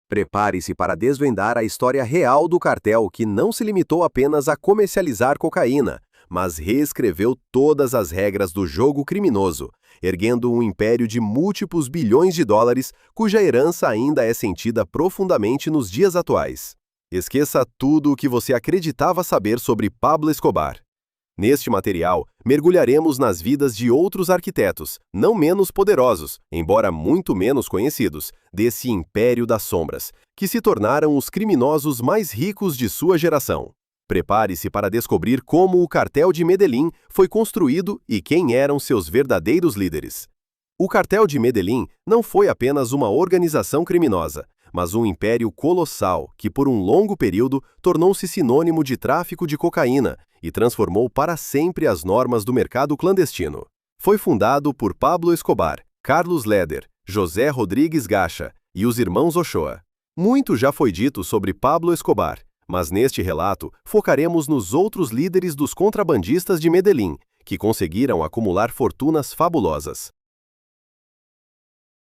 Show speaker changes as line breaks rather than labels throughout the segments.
Prepare-se para desvendar a história real do cartel que não se limitou apenas a comercializar cocaína, mas reescreveu todas as regras do jogo criminoso, erguendo um império de múltiplos bilhões de dólares, cuja herança ainda é sentida profundamente nos dias atuais. Esqueça tudo o que você acreditava saber sobre Pablo Escobar. Neste material, mergulharemos nas vidas de outros arquitetos, não menos poderosos, embora muito menos conhecidos, desse império das sombras, que se tornaram os criminosos mais ricos de sua geração. Prepare-se para descobrir como o Cartel de Medellín foi construído e quem eram seus verdadeiros líderes. O Cartel de Medellín não foi apenas uma organização criminosa, mas um império colossal que, por um longo período, tornou-se sinônimo de tráfico de cocaína e transformou para sempre as normas do mercado clandestino. Foi fundado por Pablo Escobar, Carlos Leder, José Rodrigues Gacha e os irmãos Ochoa. Muito já foi dito sobre Pablo Escobar, mas neste relato focaremos nos outros líderes dos contrabandistas de Medellín, que conseguiram acumular fortunas fabulosas.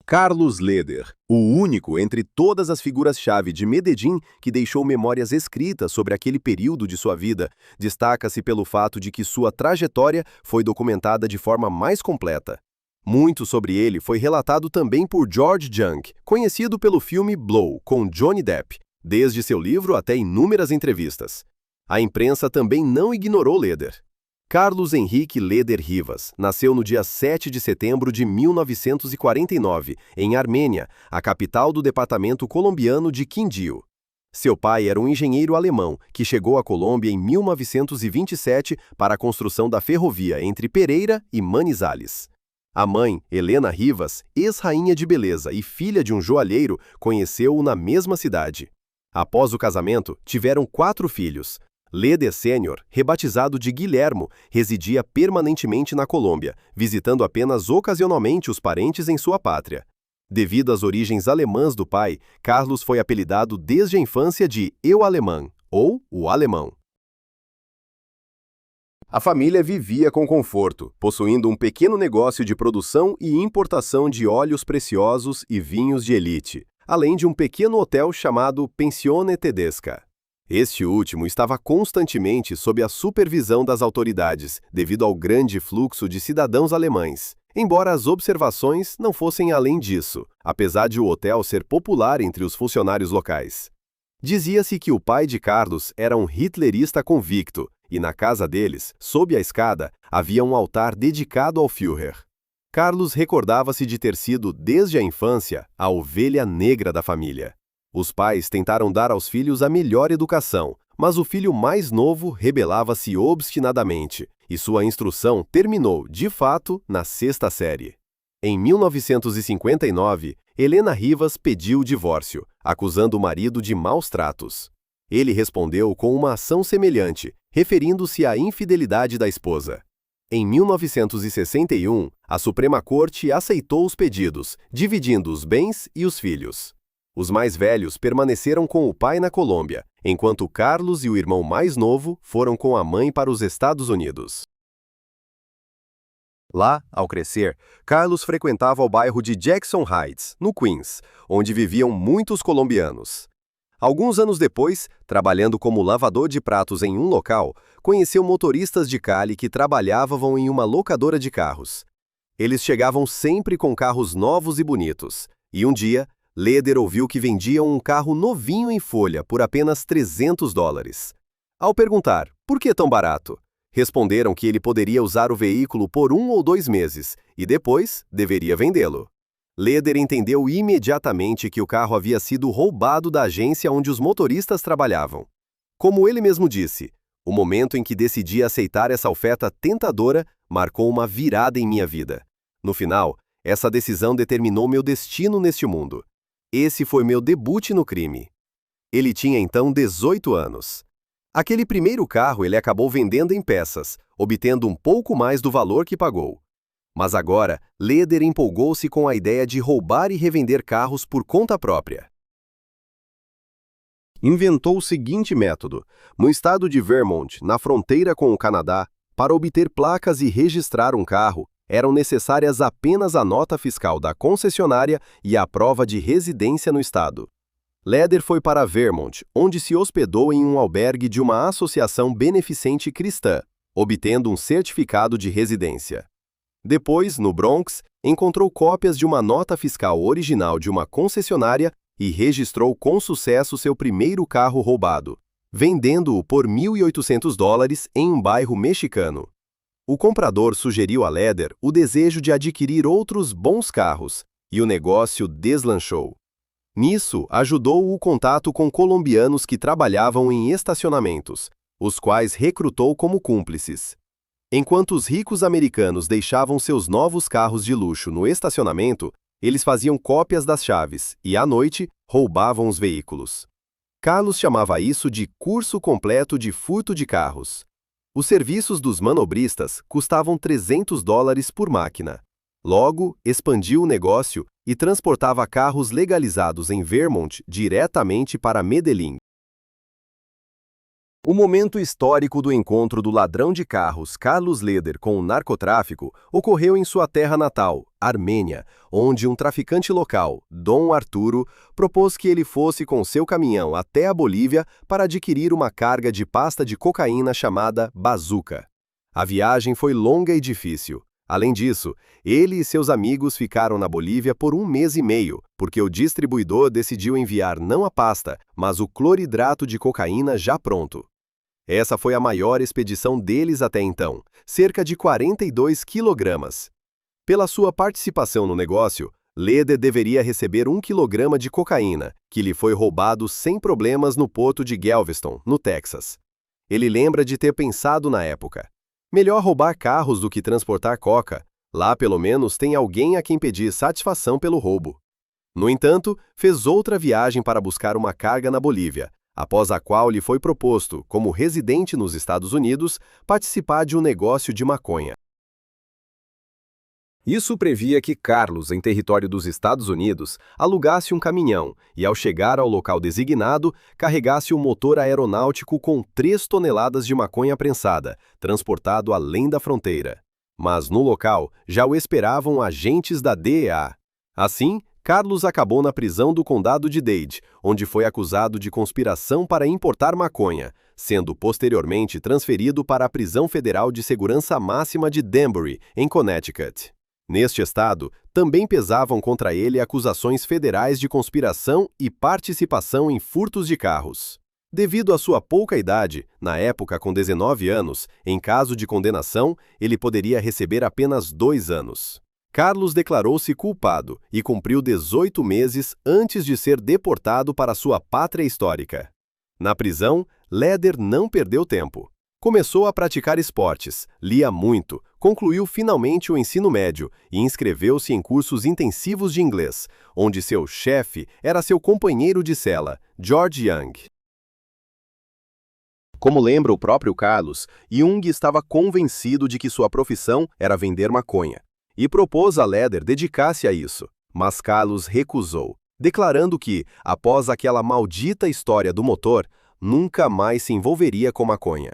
Carlos Leder, o único entre todas as figuras-chave de Medellín que deixou memórias escritas sobre aquele período de sua vida, destaca-se pelo fato de que sua trajetória foi documentada de forma mais completa. Muito sobre ele foi relatado também por George Jung, conhecido pelo filme Blow, com Johnny Depp, desde seu livro até inúmeras entrevistas. A imprensa também não ignorou Leder. Carlos Henrique Leder Rivas nasceu no dia 7 de setembro de 1949, em Armênia, a capital do departamento colombiano de Quindío. Seu pai era um engenheiro alemão que chegou à Colômbia em 1927 para a construção da ferrovia entre Pereira e Manizales. A mãe, Helena Rivas, ex-rainha de beleza e filha de um joalheiro, conheceu-o na mesma cidade. Após o casamento, tiveram 4 filhos. Leder Sênior, rebatizado de Guilhermo, residia permanentemente na Colômbia, visitando apenas ocasionalmente os parentes em sua pátria. Devido às origens alemãs do pai, Carlos foi apelidado desde a infância de Eu Alemão, ou o Alemão. A família vivia com conforto, possuindo um pequeno negócio de produção e importação de óleos preciosos e vinhos de elite, além de um pequeno hotel chamado Pensione Tedesca. Este último estava constantemente sob a supervisão das autoridades, devido ao grande fluxo de cidadãos alemães, embora as observações não fossem além disso, apesar de o hotel ser popular entre os funcionários locais. Dizia-se que o pai de Carlos era um hitlerista convicto, e na casa deles, sob a escada, havia um altar dedicado ao Führer. Carlos recordava-se de ter sido, desde a infância, a ovelha negra da família. Os pais tentaram dar aos filhos a melhor educação, mas o filho mais novo rebelava-se obstinadamente, e sua instrução terminou, de fato, na 6ª série. Em 1959, Helena Rivas pediu o divórcio, acusando o marido de maus tratos. Ele respondeu com uma ação semelhante, referindo-se à infidelidade da esposa. Em 1961, a Suprema Corte aceitou os pedidos, dividindo os bens e os filhos. Os mais velhos permaneceram com o pai na Colômbia, enquanto Carlos e o irmão mais novo foram com a mãe para os Estados Unidos. Lá, ao crescer, Carlos frequentava o bairro de Jackson Heights, no Queens, onde viviam muitos colombianos. Alguns anos depois, trabalhando como lavador de pratos em um local, conheceu motoristas de Cali que trabalhavam em uma locadora de carros. Eles chegavam sempre com carros novos e bonitos, e um dia, Leder ouviu que vendiam um carro novinho em folha por apenas $300. Ao perguntar, por que tão barato? Responderam que ele poderia usar o veículo por 1 ou 2 meses, e depois deveria vendê-lo. Leder entendeu imediatamente que o carro havia sido roubado da agência onde os motoristas trabalhavam. Como ele mesmo disse, o momento em que decidi aceitar essa oferta tentadora marcou uma virada em minha vida. No final, essa decisão determinou meu destino neste mundo. Esse foi meu debut no crime. Ele tinha então 18 anos. Aquele primeiro carro ele acabou vendendo em peças, obtendo um pouco mais do valor que pagou. Mas agora, Leder empolgou-se com a ideia de roubar e revender carros por conta própria. Inventou o seguinte método. No estado de Vermont, na fronteira com o Canadá, para obter placas e registrar um carro, eram necessárias apenas a nota fiscal da concessionária e a prova de residência no estado. Leder foi para Vermont, onde se hospedou em um albergue de uma associação beneficente cristã, obtendo um certificado de residência. Depois, no Bronx, encontrou cópias de uma nota fiscal original de uma concessionária e registrou com sucesso seu primeiro carro roubado, vendendo-o por $1.800 em um bairro mexicano. O comprador sugeriu a Leder o desejo de adquirir outros bons carros, e o negócio deslanchou. Nisso, ajudou o contato com colombianos que trabalhavam em estacionamentos, os quais recrutou como cúmplices. Enquanto os ricos americanos deixavam seus novos carros de luxo no estacionamento, eles faziam cópias das chaves e, à noite, roubavam os veículos. Carlos chamava isso de curso completo de furto de carros. Os serviços dos manobristas custavam $300 por máquina. Logo, expandiu o negócio e transportava carros legalizados em Vermont diretamente para Medellín. O momento histórico do encontro do ladrão de carros Carlos Leder com o narcotráfico ocorreu em sua terra natal, Armênia, onde um traficante local, Dom Arturo, propôs que ele fosse com seu caminhão até a Bolívia para adquirir uma carga de pasta de cocaína chamada bazuca. A viagem foi longa e difícil. Além disso, ele e seus amigos ficaram na Bolívia por 1 mês e meio, porque o distribuidor decidiu enviar não a pasta, mas o cloridrato de cocaína já pronto. Essa foi a maior expedição deles até então, cerca de 42 quilogramas. Pela sua participação no negócio, Leder deveria receber 1 quilograma de cocaína, que lhe foi roubado sem problemas no porto de Galveston, no Texas. Ele lembra de ter pensado na época: melhor roubar carros do que transportar coca. Lá pelo menos tem alguém a quem pedir satisfação pelo roubo. No entanto, fez outra viagem para buscar uma carga na Bolívia, após a qual lhe foi proposto, como residente nos Estados Unidos, participar de um negócio de maconha. Isso previa que Carlos, em território dos Estados Unidos, alugasse um caminhão e, ao chegar ao local designado, carregasse um motor aeronáutico com 3 toneladas de maconha prensada, transportado além da fronteira. Mas no local já o esperavam agentes da DEA. Assim, Carlos acabou na prisão do condado de Dade, onde foi acusado de conspiração para importar maconha, sendo posteriormente transferido para a Prisão Federal de Segurança Máxima de Danbury, em Connecticut. Neste estado, também pesavam contra ele acusações federais de conspiração e participação em furtos de carros. Devido à sua pouca idade, na época com 19 anos, em caso de condenação, ele poderia receber apenas 2 anos. Carlos declarou-se culpado e cumpriu 18 meses antes de ser deportado para sua pátria histórica. Na prisão, Leder não perdeu tempo. Começou a praticar esportes, lia muito, concluiu finalmente o ensino médio e inscreveu-se em cursos intensivos de inglês, onde seu chefe era seu companheiro de cela, George Young. Como lembra o próprio Carlos, Young estava convencido de que sua profissão era vender maconha, e propôs a Leder dedicar-se a isso, mas Carlos recusou, declarando que, após aquela maldita história do motor, nunca mais se envolveria com maconha.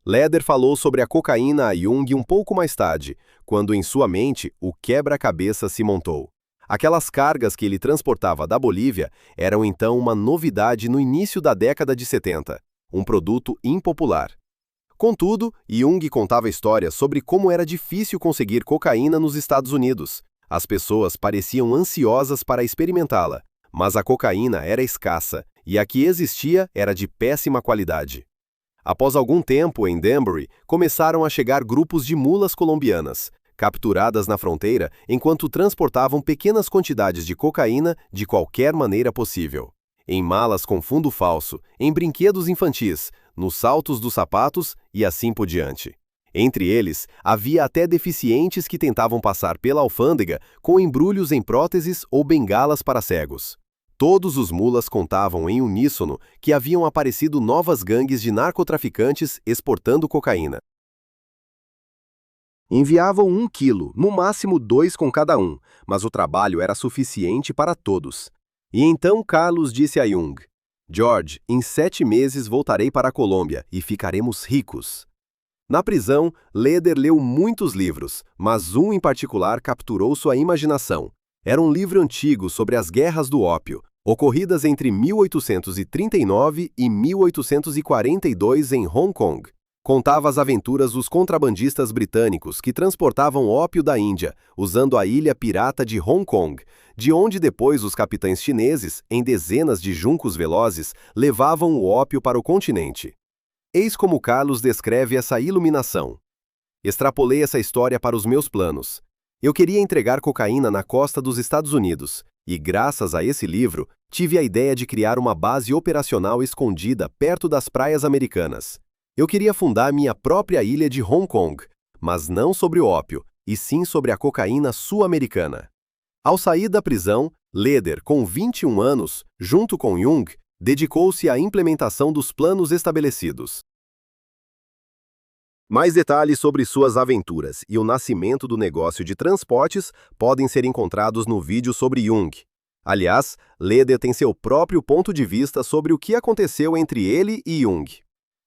Leder falou sobre a cocaína a Young um pouco mais tarde, quando em sua mente o quebra-cabeça se montou. Aquelas cargas que ele transportava da Bolívia eram então uma novidade no início da década de 70, um produto impopular. Contudo, Young contava histórias sobre como era difícil conseguir cocaína nos Estados Unidos. As pessoas pareciam ansiosas para experimentá-la, mas a cocaína era escassa e a que existia era de péssima qualidade. Após algum tempo em Danbury, começaram a chegar grupos de mulas colombianas, capturadas na fronteira enquanto transportavam pequenas quantidades de cocaína de qualquer maneira possível. Em malas com fundo falso, em brinquedos infantis, nos saltos dos sapatos e assim por diante. Entre eles, havia até deficientes que tentavam passar pela alfândega com embrulhos em próteses ou bengalas para cegos. Todos os mulas contavam em uníssono que haviam aparecido novas gangues de narcotraficantes exportando cocaína. Enviavam 1 quilo, no máximo 2 com cada um, mas o trabalho era suficiente para todos. E então Carlos disse a Young: "George, em 7 meses voltarei para a Colômbia e ficaremos ricos." Na prisão, Leder leu muitos livros, mas um em particular capturou sua imaginação. Era um livro antigo sobre as guerras do ópio, ocorridas entre 1839 e 1842 em Hong Kong. Contava as aventuras dos contrabandistas britânicos que transportavam ópio da Índia, usando a ilha pirata de Hong Kong, de onde depois os capitães chineses, em dezenas de juncos velozes, levavam o ópio para o continente. Eis como Carlos descreve essa iluminação. Extrapolei essa história para os meus planos. Eu queria entregar cocaína na costa dos Estados Unidos, e graças a esse livro, tive a ideia de criar uma base operacional escondida perto das praias americanas. Eu queria fundar minha própria ilha de Hong Kong, mas não sobre o ópio, e sim sobre a cocaína sul-americana. Ao sair da prisão, Leder, com 21 anos, junto com Jung, dedicou-se à implementação dos planos estabelecidos. Mais detalhes sobre suas aventuras e o nascimento do negócio de transportes podem ser encontrados no vídeo sobre Jung. Aliás, Leder tem seu próprio ponto de vista sobre o que aconteceu entre ele e Jung.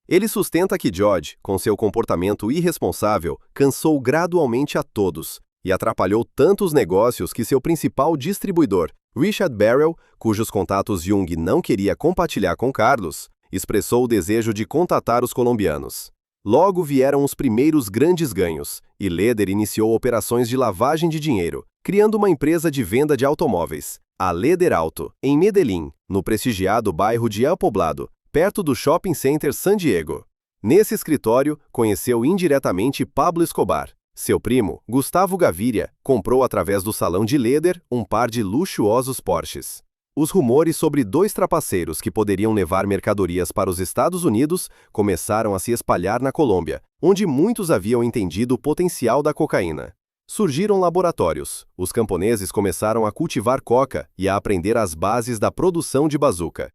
Ele sustenta que George, com seu comportamento irresponsável, cansou gradualmente a todos e atrapalhou tantos negócios que seu principal distribuidor, Richard Barrell, cujos contatos Jung não queria compartilhar com Carlos, expressou o desejo de contatar os colombianos. Logo vieram os primeiros grandes ganhos, e Leder iniciou operações de lavagem de dinheiro, criando uma empresa de venda de automóveis, a Leder Auto, em Medellín, no prestigiado bairro de El Poblado, perto do Shopping Center San Diego. Nesse escritório, conheceu indiretamente Pablo Escobar. Seu primo, Gustavo Gaviria, comprou através do salão de Leder um par de luxuosos Porsches. Os rumores sobre dois trapaceiros que poderiam levar mercadorias para os Estados Unidos começaram a se espalhar na Colômbia, onde muitos haviam entendido o potencial da cocaína. Surgiram laboratórios, os camponeses começaram a cultivar coca e a aprender as bases da produção de bazuca.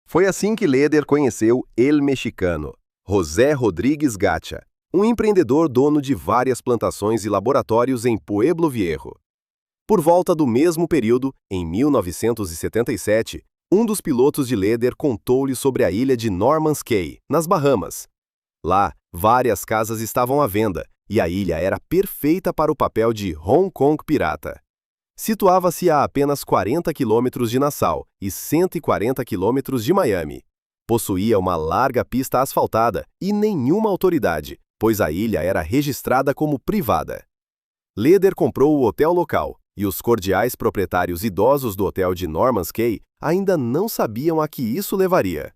Foi assim que Leder conheceu El Mexicano, José Rodríguez Gacha, um empreendedor dono de várias plantações e laboratórios em Pueblo Viejo. Por volta do mesmo período, em 1977, um dos pilotos de Leder contou-lhe sobre a ilha de Norman's Cay, nas Bahamas. Lá, várias casas estavam à venda, e a ilha era perfeita para o papel de Hong Kong pirata. Situava-se a apenas 40 quilômetros de Nassau e 140 quilômetros de Miami. Possuía uma larga pista asfaltada e nenhuma autoridade, pois a ilha era registrada como privada. Leder comprou o hotel local, e os cordiais proprietários idosos do hotel de Norman's Cay ainda não sabiam a que isso levaria.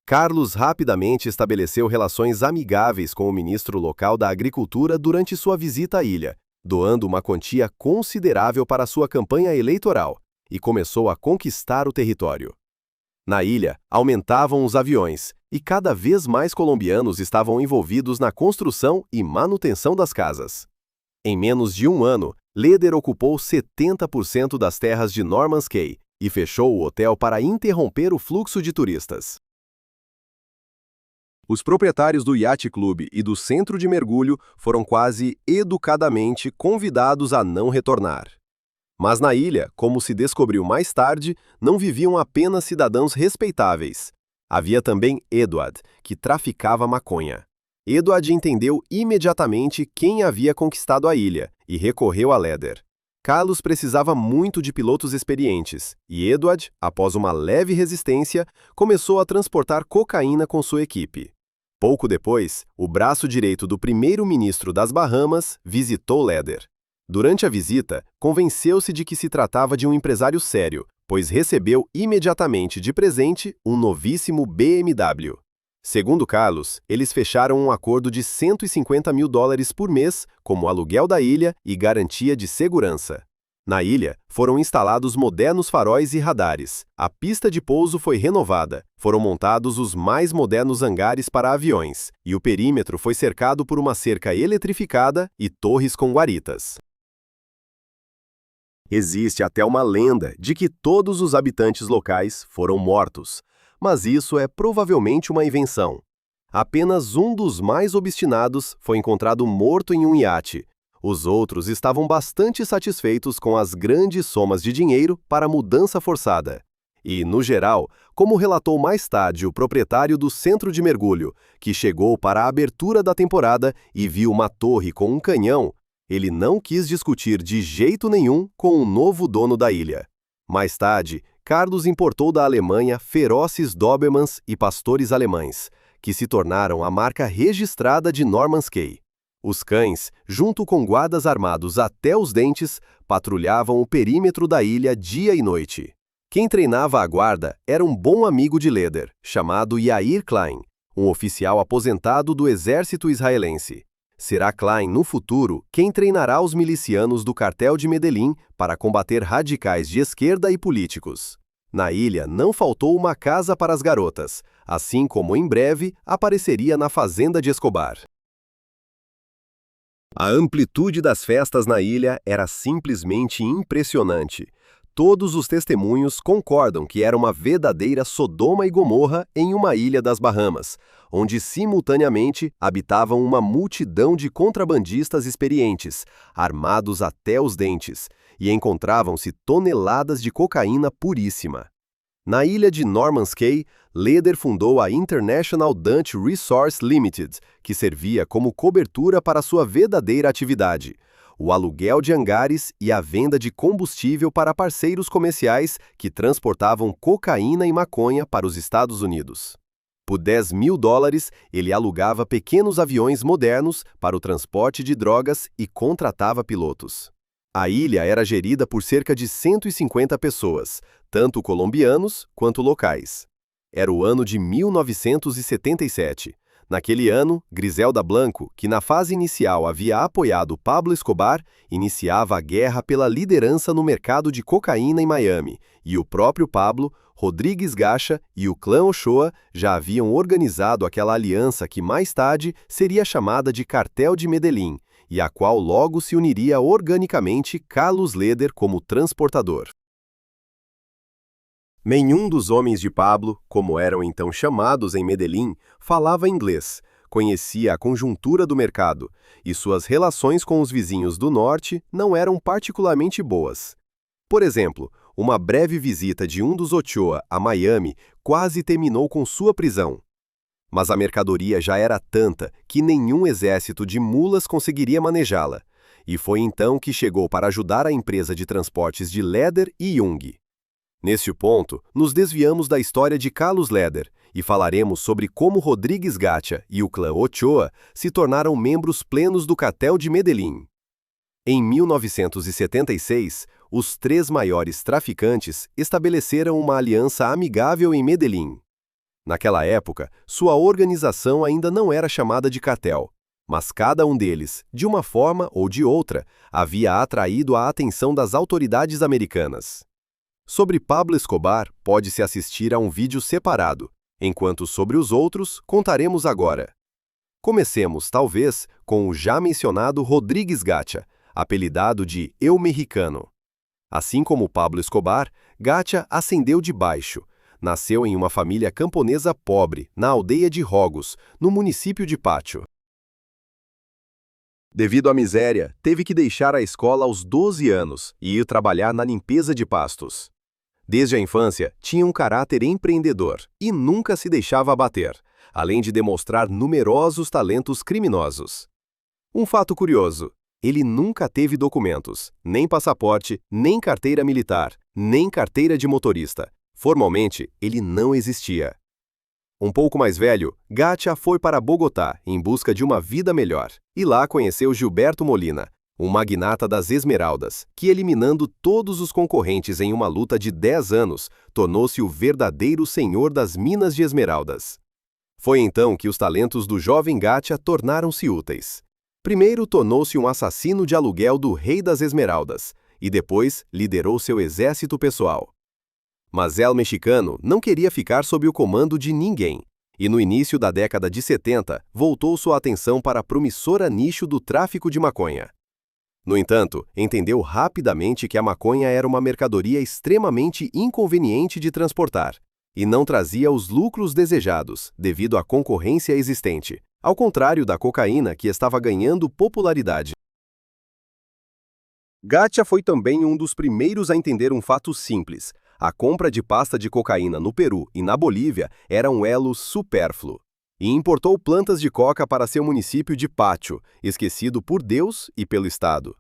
Carlos rapidamente estabeleceu relações amigáveis com o ministro local da Agricultura durante sua visita à ilha, doando uma quantia considerável para sua campanha eleitoral, e começou a conquistar o território. Na ilha, aumentavam os aviões, e cada vez mais colombianos estavam envolvidos na construção e manutenção das casas. Em menos de um ano, Leder ocupou 70% das terras de Norman's Cay e fechou o hotel para interromper o fluxo de turistas. Os proprietários do Yacht Club e do centro de mergulho foram quase educadamente convidados a não retornar. Mas na ilha, como se descobriu mais tarde, não viviam apenas cidadãos respeitáveis. Havia também Edward, que traficava maconha. Edward entendeu imediatamente quem havia conquistado a ilha e recorreu a Leder. Carlos precisava muito de pilotos experientes, e Edward, após uma leve resistência, começou a transportar cocaína com sua equipe. Pouco depois, o braço direito do primeiro-ministro das Bahamas visitou Leder. Durante a visita, convenceu-se de que se tratava de um empresário sério, pois recebeu imediatamente de presente um novíssimo BMW. Segundo Carlos, eles fecharam um acordo de $150 mil por mês como aluguel da ilha e garantia de segurança. Na ilha, foram instalados modernos faróis e radares, a pista de pouso foi renovada, foram montados os mais modernos hangares para aviões, e o perímetro foi cercado por uma cerca eletrificada e torres com guaritas. Existe até uma lenda de que todos os habitantes locais foram mortos, mas isso é provavelmente uma invenção. Apenas um dos mais obstinados foi encontrado morto em um iate. Os outros estavam bastante satisfeitos com as grandes somas de dinheiro para a mudança forçada. E, no geral, como relatou mais tarde o proprietário do centro de mergulho, que chegou para a abertura da temporada e viu uma torre com um canhão, ele não quis discutir de jeito nenhum com o novo dono da ilha. Mais tarde, Carlos importou da Alemanha ferozes Dobermans e pastores alemães, que se tornaram a marca registrada de Norman's Cay. Os cães, junto com guardas armados até os dentes, patrulhavam o perímetro da ilha dia e noite. Quem treinava a guarda era um bom amigo de Leder, chamado Yair Klein, um oficial aposentado do exército israelense. Será Klein, no futuro, quem treinará os milicianos do cartel de Medellín para combater radicais de esquerda e políticos. Na ilha não faltou uma casa para as garotas, assim como em breve apareceria na fazenda de Escobar. A amplitude das festas na ilha era simplesmente impressionante. Todos os testemunhos concordam que era uma verdadeira Sodoma e Gomorra em uma ilha das Bahamas, onde simultaneamente habitavam uma multidão de contrabandistas experientes, armados até os dentes, e encontravam-se toneladas de cocaína puríssima. Na ilha de Norman's Cay, Leder fundou a International Dutch Resource Limited, que servia como cobertura para sua verdadeira atividade, o aluguel de hangares e a venda de combustível para parceiros comerciais que transportavam cocaína e maconha para os Estados Unidos. Por $10.000, ele alugava pequenos aviões modernos para o transporte de drogas e contratava pilotos. A ilha era gerida por cerca de 150 pessoas, tanto colombianos quanto locais. Era o ano de 1977. Naquele ano, Griselda Blanco, que na fase inicial havia apoiado Pablo Escobar, iniciava a guerra pela liderança no mercado de cocaína em Miami, e o próprio Pablo, Rodrigues Gacha e o clã Ochoa já haviam organizado aquela aliança que mais tarde seria chamada de Cartel de Medellín, e a qual logo se uniria organicamente Carlos Leder como transportador. Nenhum dos homens de Pablo, como eram então chamados em Medellín, falava inglês, conhecia a conjuntura do mercado, e suas relações com os vizinhos do norte não eram particularmente boas. Por exemplo, uma breve visita de um dos Ochoa a Miami quase terminou com sua prisão. Mas a mercadoria já era tanta que nenhum exército de mulas conseguiria manejá-la, e foi então que chegou para ajudar a empresa de transportes de Leder e Jung. Neste ponto, nos desviamos da história de Carlos Leder e falaremos sobre como Rodrigues Gacha e o clã Ochoa se tornaram membros plenos do cartel de Medellín. Em 1976, os 3 maiores traficantes estabeleceram uma aliança amigável em Medellín. Naquela época, sua organização ainda não era chamada de cartel, mas cada um deles, de uma forma ou de outra, havia atraído a atenção das autoridades americanas. Sobre Pablo Escobar, pode-se assistir a um vídeo separado, enquanto sobre os outros contaremos agora. Comecemos, talvez, com o já mencionado Rodrigues Gacha, apelidado de El Mexicano. Assim como Pablo Escobar, Gacha ascendeu de baixo. Nasceu em uma família camponesa pobre, na aldeia de Rogos, no município de Pacho. Devido à miséria, teve que deixar a escola aos 12 anos e ir trabalhar na limpeza de pastos. Desde a infância, tinha um caráter empreendedor e nunca se deixava abater, além de demonstrar numerosos talentos criminosos. Um fato curioso, ele nunca teve documentos, nem passaporte, nem carteira militar, nem carteira de motorista. Formalmente, ele não existia. Um pouco mais velho, Gacha foi para Bogotá em busca de uma vida melhor, e lá conheceu Gilberto Molina, um magnata das esmeraldas, que eliminando todos os concorrentes em uma luta de 10 anos, tornou-se o verdadeiro senhor das minas de esmeraldas. Foi então que os talentos do jovem Gacha tornaram-se úteis. Primeiro tornou-se um assassino de aluguel do rei das esmeraldas, e depois liderou seu exército pessoal. Mas El Mexicano não queria ficar sob o comando de ninguém, e no início da década de 70 voltou sua atenção para a promissora nicho do tráfico de maconha. No entanto, entendeu rapidamente que a maconha era uma mercadoria extremamente inconveniente de transportar, e não trazia os lucros desejados devido à concorrência existente, ao contrário da cocaína que estava ganhando popularidade. Gacha foi também um dos primeiros a entender um fato simples. A compra de pasta de cocaína no Peru e na Bolívia era um elo supérfluo, e importou plantas de coca para seu município de Pacho, esquecido por Deus e pelo Estado.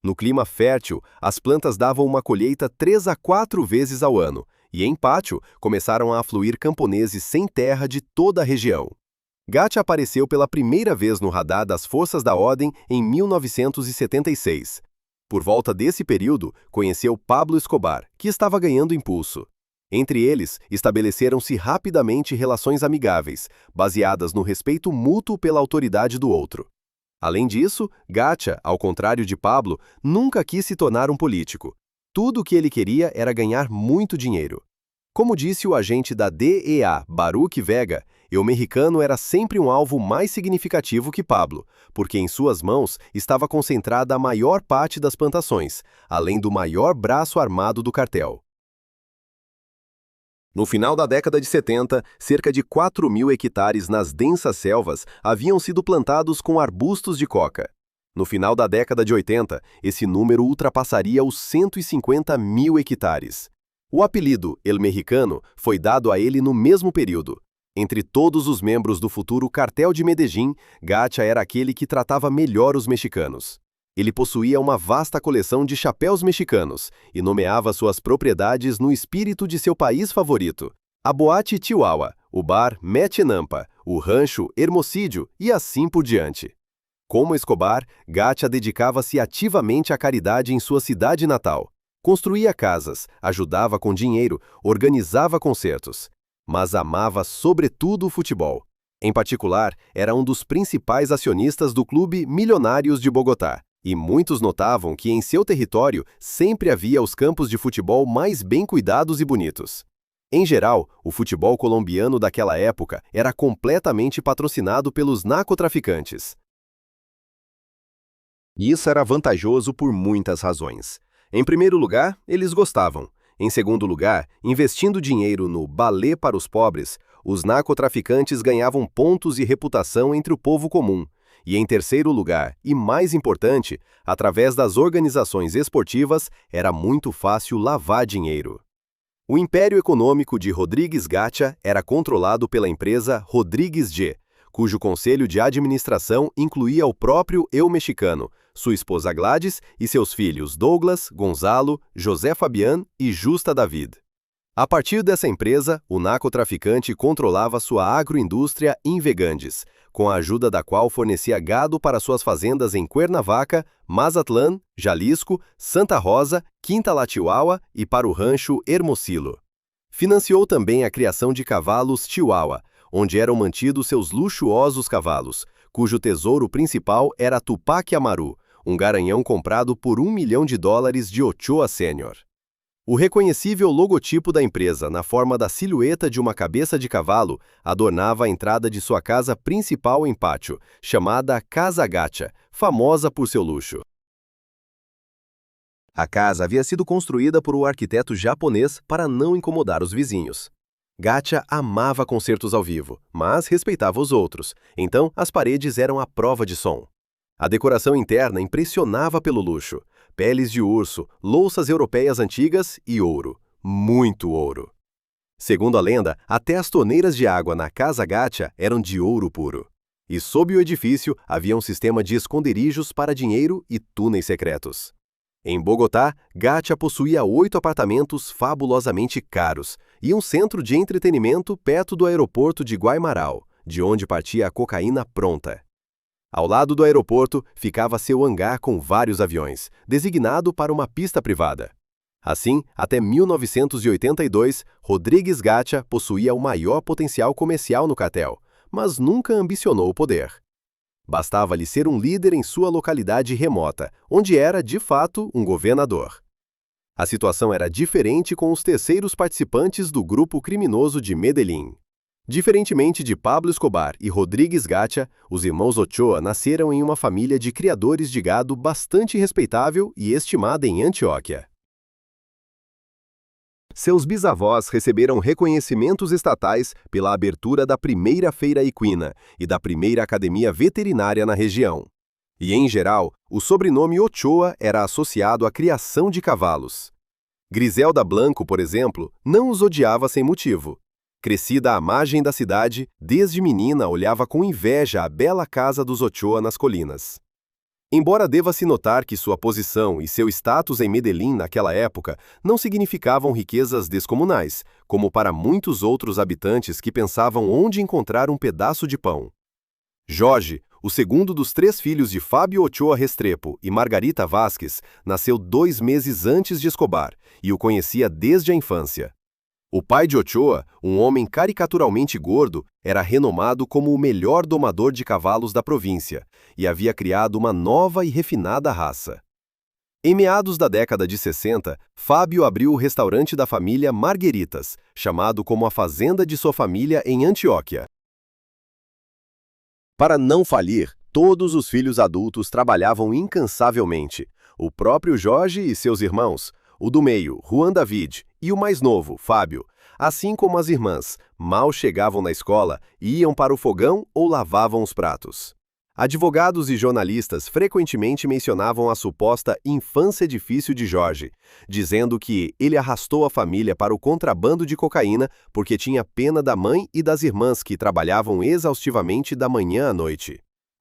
No clima fértil, as plantas davam uma colheita 3 a 4 vezes ao ano, e em Pátio começaram a afluir camponeses sem terra de toda a região. Gacha apareceu pela primeira vez no radar das forças da ordem em 1976. Por volta desse período, conheceu Pablo Escobar, que estava ganhando impulso. Entre eles, estabeleceram-se rapidamente relações amigáveis, baseadas no respeito mútuo pela autoridade do outro. Além disso, Gacha, ao contrário de Pablo, nunca quis se tornar um político. Tudo o que ele queria era ganhar muito dinheiro. Como disse o agente da DEA, Baruch Vega, o mexicano era sempre um alvo mais significativo que Pablo, porque em suas mãos estava concentrada a maior parte das plantações, além do maior braço armado do cartel. No final da década de 70, cerca de 4.000 hectares nas densas selvas haviam sido plantados com arbustos de coca. No final da década de 80, esse número ultrapassaria os 150.000 hectares. O apelido El Mexicano foi dado a ele no mesmo período. Entre todos os membros do futuro Cartel de Medellín, Gacha era aquele que tratava melhor os mexicanos. Ele possuía uma vasta coleção de chapéus mexicanos e nomeava suas propriedades no espírito de seu país favorito: a Boate Chihuahua, o bar Meche Nampa, o rancho Hermosídio e assim por diante. Como Escobar, Gacha dedicava-se ativamente à caridade em sua cidade natal. Construía casas, ajudava com dinheiro, organizava concertos. Mas amava sobretudo o futebol. Em particular, era um dos principais acionistas do Clube Milionários de Bogotá. E muitos notavam que em seu território sempre havia os campos de futebol mais bem cuidados e bonitos. Em geral, o futebol colombiano daquela época era completamente patrocinado pelos narcotraficantes. Isso era vantajoso por muitas razões. Em primeiro lugar, eles gostavam. Em segundo lugar, investindo dinheiro no balé para os pobres, os narcotraficantes ganhavam pontos e reputação entre o povo comum. E em terceiro lugar, e mais importante, através das organizações esportivas, era muito fácil lavar dinheiro. O império econômico de Rodrigues Gacha era controlado pela empresa Rodrigues G, cujo conselho de administração incluía o próprio El Mexicano, sua esposa Gladys e seus filhos Douglas, Gonzalo, José Fabián e Justa David. A partir dessa empresa, o narcotraficante controlava sua agroindústria Invegandes, com a ajuda da qual fornecia gado para suas fazendas em Cuernavaca, Mazatlán, Jalisco, Santa Rosa, Quinta La Chihuahua e para o rancho Hermosillo. Financiou também a criação de cavalos Chihuahua, onde eram mantidos seus luxuosos cavalos, cujo tesouro principal era Tupac Amaru, um garanhão comprado por $1 milhão de Ochoa Sênior. O reconhecível logotipo da empresa, na forma da silhueta de uma cabeça de cavalo, adornava a entrada de sua casa principal em Pátio, chamada Casa Gacha, famosa por seu luxo. A casa havia sido construída por um arquiteto japonês para não incomodar os vizinhos. Gacha amava concertos ao vivo, mas respeitava os outros, então as paredes eram a prova de som. A decoração interna impressionava pelo luxo: peles de urso, louças europeias antigas e ouro. Muito ouro. Segundo a lenda, até as torneiras de água na Casa Gacha eram de ouro puro. E sob o edifício havia um sistema de esconderijos para dinheiro e túneis secretos. Em Bogotá, Gacha possuía 8 apartamentos fabulosamente caros e um centro de entretenimento perto do aeroporto de Guaymaral, de onde partia a cocaína pronta. Ao lado do aeroporto ficava seu hangar com vários aviões, designado para uma pista privada. Assim, até 1982, Rodrigues Gacha possuía o maior potencial comercial no cartel, mas nunca ambicionou o poder. Bastava-lhe ser um líder em sua localidade remota, onde era, de fato, um governador. A situação era diferente com os terceiros participantes do grupo criminoso de Medellín. Diferentemente de Pablo Escobar e Rodrigues Gacha, os irmãos Ochoa nasceram em uma família de criadores de gado bastante respeitável e estimada em Antioquia. Seus bisavós receberam reconhecimentos estatais pela abertura da primeira feira equina e da primeira academia veterinária na região. E, em geral, o sobrenome Ochoa era associado à criação de cavalos. Griselda Blanco, por exemplo, não os odiava sem motivo. Crescida à margem da cidade, desde menina olhava com inveja a bela casa dos Ochoa nas colinas. Embora deva-se notar que sua posição e seu status em Medellín naquela época não significavam riquezas descomunais, como para muitos outros habitantes que pensavam onde encontrar um pedaço de pão. Jorge, o segundo dos 3 filhos de Fábio Ochoa Restrepo e Margarita Vázquez, nasceu 2 meses antes de Escobar e o conhecia desde a infância. O pai de Ochoa, um homem caricaturalmente gordo, era renomado como o melhor domador de cavalos da província e havia criado uma nova e refinada raça. Em meados da década de 60, Fábio abriu o restaurante da família Margueritas, chamado como a fazenda de sua família em Antioquia. Para não falir, todos os filhos adultos trabalhavam incansavelmente. O próprio Jorge e seus irmãos, o do meio, Juan David, e o mais novo, Fábio, assim como as irmãs, mal chegavam na escola, iam para o fogão ou lavavam os pratos. Advogados e jornalistas frequentemente mencionavam a suposta infância difícil de Jorge, dizendo que ele arrastou a família para o contrabando de cocaína porque tinha pena da mãe e das irmãs que trabalhavam exaustivamente da manhã à noite.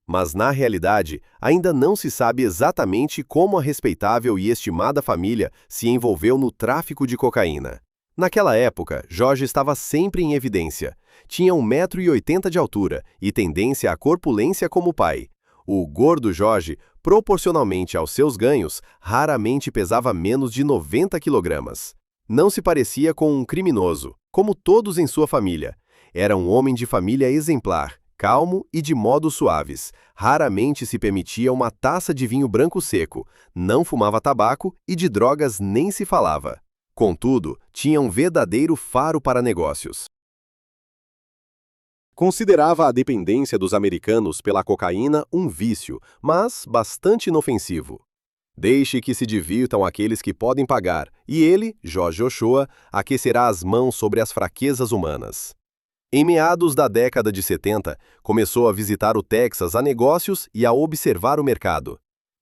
Mas, na realidade, ainda não se sabe exatamente como a respeitável e estimada família se envolveu no tráfico de cocaína. Naquela época, Jorge estava sempre em evidência. Tinha 1,80 m de altura e tendência à corpulência como o pai. O gordo Jorge, proporcionalmente aos seus ganhos, raramente pesava menos de 90 kg. Não se parecia com um criminoso, como todos em sua família. Era um homem de família exemplar, calmo e de modos suaves. Raramente se permitia uma taça de vinho branco seco, não fumava tabaco e de drogas nem se falava. Contudo, tinha um verdadeiro faro para negócios. Considerava a dependência dos americanos pela cocaína um vício, mas bastante inofensivo. Deixe que se divirtam aqueles que podem pagar, e ele, Jorge Ochoa, aquecerá as mãos sobre as fraquezas humanas. Em meados da década de 70, começou a visitar o Texas a negócios e a observar o mercado.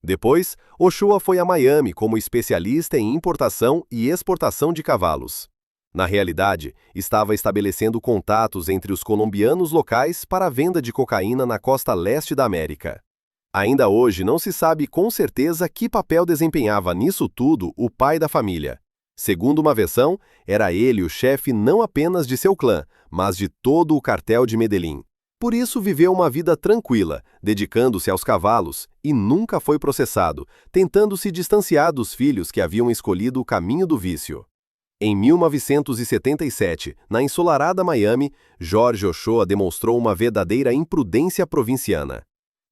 Depois, Ochoa foi a Miami como especialista em importação e exportação de cavalos. Na realidade, estava estabelecendo contatos entre os colombianos locais para a venda de cocaína na costa leste da América. Ainda hoje não se sabe com certeza que papel desempenhava nisso tudo o pai da família. Segundo uma versão, era ele o chefe não apenas de seu clã, mas de todo o cartel de Medellín. Por isso viveu uma vida tranquila, dedicando-se aos cavalos, e nunca foi processado, tentando se distanciar dos filhos que haviam escolhido o caminho do vício. Em 1977, na ensolarada Miami, Jorge Ochoa demonstrou uma verdadeira imprudência provinciana.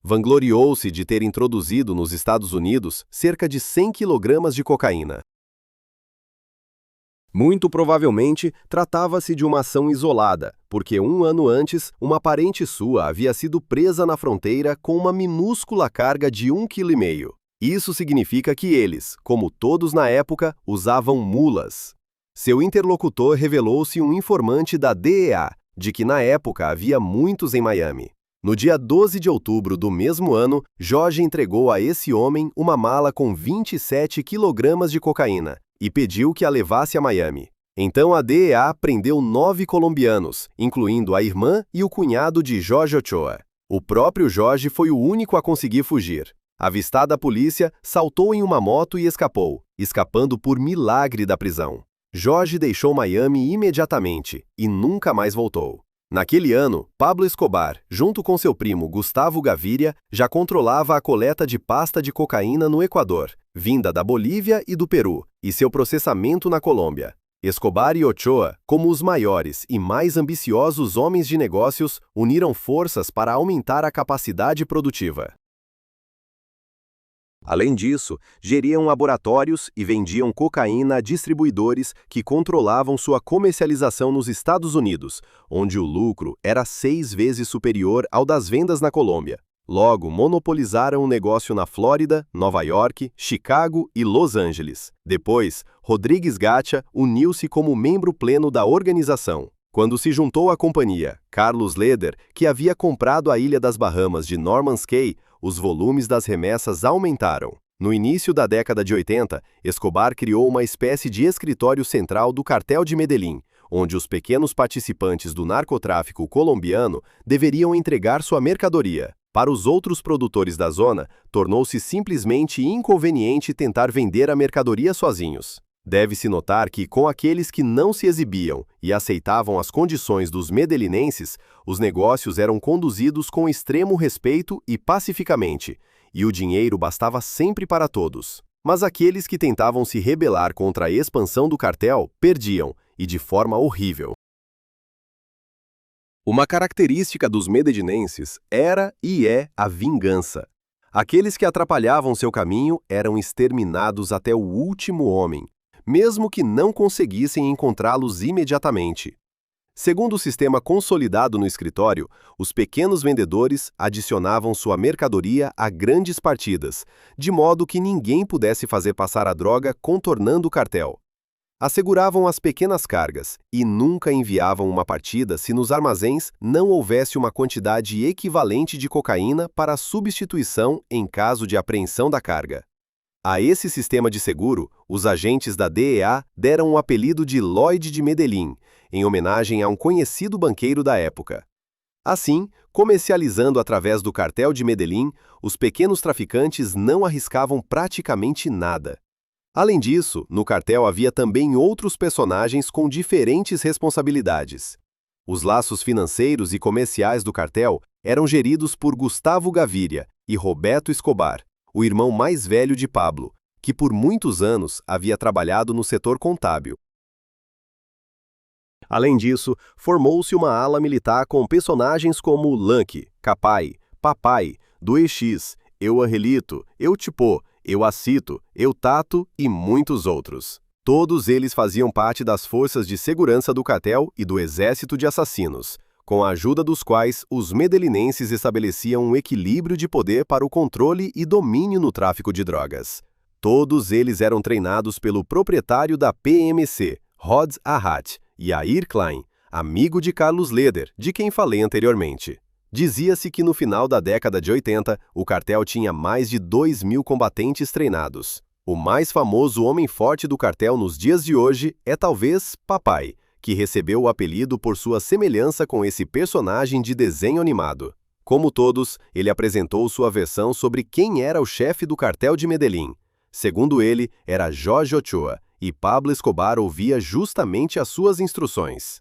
Vangloriou-se de ter introduzido nos Estados Unidos cerca de 100 kg de cocaína. Muito provavelmente, tratava-se de uma ação isolada, porque 1 ano antes, uma parente sua havia sido presa na fronteira com uma minúscula carga de 1,5 kg. Isso significa que eles, como todos na época, usavam mulas. Seu interlocutor revelou-se um informante da DEA, de que na época havia muitos em Miami. No dia 12 de outubro do mesmo ano, Jorge entregou a esse homem uma mala com 27 kg de cocaína e pediu que a levasse a Miami. Então a DEA prendeu 9 colombianos, incluindo a irmã e o cunhado de Jorge Ochoa. O próprio Jorge foi o único a conseguir fugir. Avistada a polícia, saltou em uma moto e escapou, escapando por milagre da prisão. Jorge deixou Miami imediatamente e nunca mais voltou. Naquele ano, Pablo Escobar, junto com seu primo Gustavo Gaviria, já controlava a coleta de pasta de cocaína no Equador, vinda da Bolívia e do Peru, e seu processamento na Colômbia. Escobar e Ochoa, como os maiores e mais ambiciosos homens de negócios, uniram forças para aumentar a capacidade produtiva. Além disso, geriam laboratórios e vendiam cocaína a distribuidores que controlavam sua comercialização nos Estados Unidos, onde o lucro era 6 vezes superior ao das vendas na Colômbia. Logo, monopolizaram o negócio na Flórida, Nova York, Chicago e Los Angeles. Depois, Rodrigues Gacha uniu-se como membro pleno da organização. Quando se juntou à companhia, Carlos Leder, que havia comprado a Ilha das Bahamas de Norman's Cay, os volumes das remessas aumentaram. No início da década de 80, Escobar criou uma espécie de escritório central do cartel de Medellín, onde os pequenos participantes do narcotráfico colombiano deveriam entregar sua mercadoria. Para os outros produtores da zona, tornou-se simplesmente inconveniente tentar vender a mercadoria sozinhos. Deve-se notar que, com aqueles que não se exibiam e aceitavam as condições dos medelinenses, os negócios eram conduzidos com extremo respeito e pacificamente, e o dinheiro bastava sempre para todos. Mas aqueles que tentavam se rebelar contra a expansão do cartel perdiam, e de forma horrível. Uma característica dos medellínenses era e é a vingança. Aqueles que atrapalhavam seu caminho eram exterminados até o último homem, mesmo que não conseguissem encontrá-los imediatamente. Segundo o sistema consolidado no escritório, os pequenos vendedores adicionavam sua mercadoria a grandes partidas, de modo que ninguém pudesse fazer passar a droga contornando o cartel. Asseguravam as pequenas cargas e nunca enviavam uma partida se nos armazéns não houvesse uma quantidade equivalente de cocaína para a substituição em caso de apreensão da carga. A esse sistema de seguro, os agentes da DEA deram o apelido de Lloyd de Medellín, em homenagem a um conhecido banqueiro da época. Assim, comercializando através do cartel de Medellín, os pequenos traficantes não arriscavam praticamente nada. Além disso, no cartel havia também outros personagens com diferentes responsabilidades. Os laços financeiros e comerciais do cartel eram geridos por Gustavo Gaviria e Roberto Escobar, o irmão mais velho de Pablo, que por muitos anos havia trabalhado no setor contábil. Além disso, formou-se uma ala militar com personagens como Lanky, Capai, Papai, Duex, Eu Angelito, Eu Tipo, Eu Acito, Eu Tato e muitos outros. Todos eles faziam parte das forças de segurança do cartel e do exército de assassinos, com a ajuda dos quais os medelinenses estabeleciam um equilíbrio de poder para o controle e domínio no tráfico de drogas. Todos eles eram treinados pelo proprietário da PMC, Rod Ahat, Yair Klein, amigo de Carlos Leder, de quem falei anteriormente. Dizia-se que no final da década de 80, o cartel tinha mais de 2.000 combatentes treinados. O mais famoso homem forte do cartel nos dias de hoje é talvez Papai, que recebeu o apelido por sua semelhança com esse personagem de desenho animado. Como todos, ele apresentou sua versão sobre quem era o chefe do cartel de Medellín. Segundo ele, era Jorge Ochoa, e Pablo Escobar ouvia justamente as suas instruções.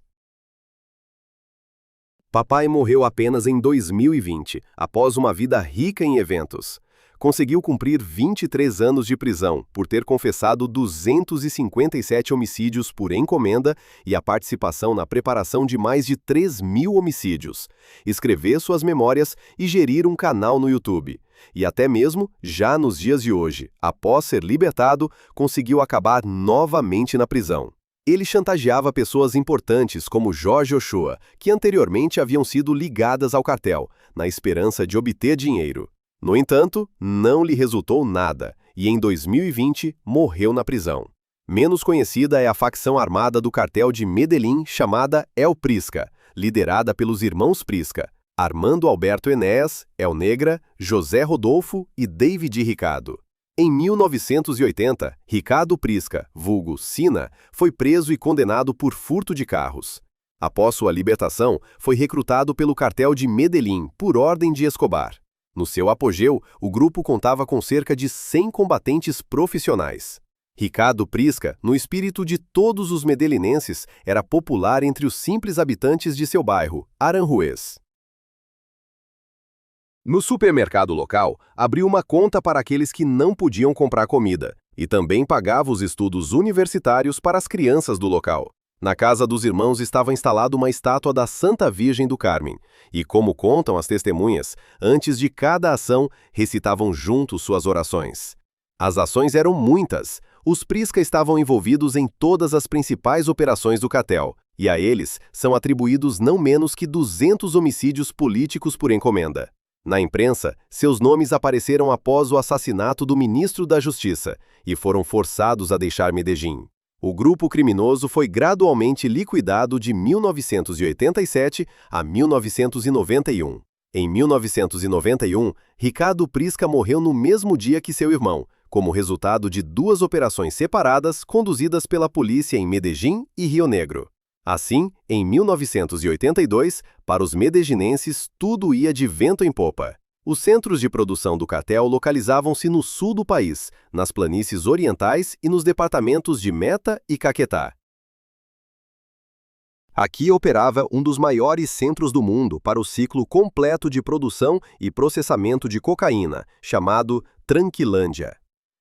Papai morreu apenas em 2020, após uma vida rica em eventos. Conseguiu cumprir 23 anos de prisão por ter confessado 257 homicídios por encomenda e a participação na preparação de mais de 3.000 homicídios, escrever suas memórias e gerir um canal no YouTube. E até mesmo, já nos dias de hoje, após ser libertado, conseguiu acabar novamente na prisão. Ele chantageava pessoas importantes como Jorge Ochoa, que anteriormente haviam sido ligadas ao cartel, na esperança de obter dinheiro. No entanto, não lhe resultou nada, e em 2020 morreu na prisão. Menos conhecida é a facção armada do cartel de Medellín chamada El Prisca, liderada pelos irmãos Prisca, Armando Alberto Enéas, El Negra, José Rodolfo e David Ricardo. Em 1980, Ricardo Prisca, vulgo Sina, foi preso e condenado por furto de carros. Após sua libertação, foi recrutado pelo cartel de Medellín por ordem de Escobar. No seu apogeu, o grupo contava com cerca de 100 combatentes profissionais. Ricardo Prisca, no espírito de todos os medelinenses, era popular entre os simples habitantes de seu bairro, Aranjuez. No supermercado local, abriu uma conta para aqueles que não podiam comprar comida e também pagava os estudos universitários para as crianças do local. Na casa dos irmãos estava instalada uma estátua da Santa Virgem do Carmen e, como contam as testemunhas, antes de cada ação, recitavam juntos suas orações. As ações eram muitas. Os Prisca estavam envolvidos em todas as principais operações do cartel e a eles são atribuídos não menos que 200 homicídios políticos por encomenda. Na imprensa, seus nomes apareceram após o assassinato do ministro da Justiça e foram forçados a deixar Medellín. O grupo criminoso foi gradualmente liquidado de 1987 a 1991. Em 1991, Ricardo Prisca morreu no mesmo dia que seu irmão, como resultado de duas operações separadas conduzidas pela polícia em Medellín e Rio Negro. Assim, em 1982, para os medellinenses tudo ia de vento em popa. Os centros de produção do cartel localizavam-se no sul do país, nas planícies orientais e nos departamentos de Meta e Caquetá. Aqui operava um dos maiores centros do mundo para o ciclo completo de produção e processamento de cocaína, chamado Tranquilândia.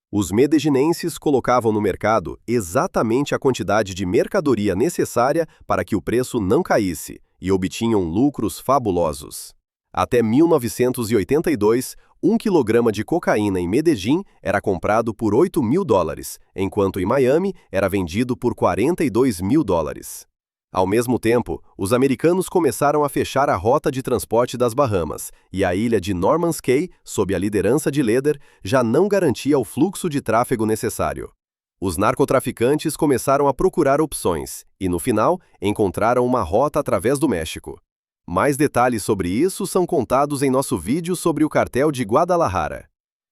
Os medeginenses colocavam no mercado exatamente a quantidade de mercadoria necessária para que o preço não caísse, e obtinham lucros fabulosos. Até 1982, 1 quilograma de cocaína em Medellín era comprado por $8.000, enquanto em Miami era vendido por $42.000. Ao mesmo tempo, os americanos começaram a fechar a rota de transporte das Bahamas, e a ilha de Norman's Cay, sob a liderança de Leder, já não garantia o fluxo de tráfego necessário. Os narcotraficantes começaram a procurar opções, e no final, encontraram uma rota através do México. Mais detalhes sobre isso são contados em nosso vídeo sobre o cartel de Guadalajara.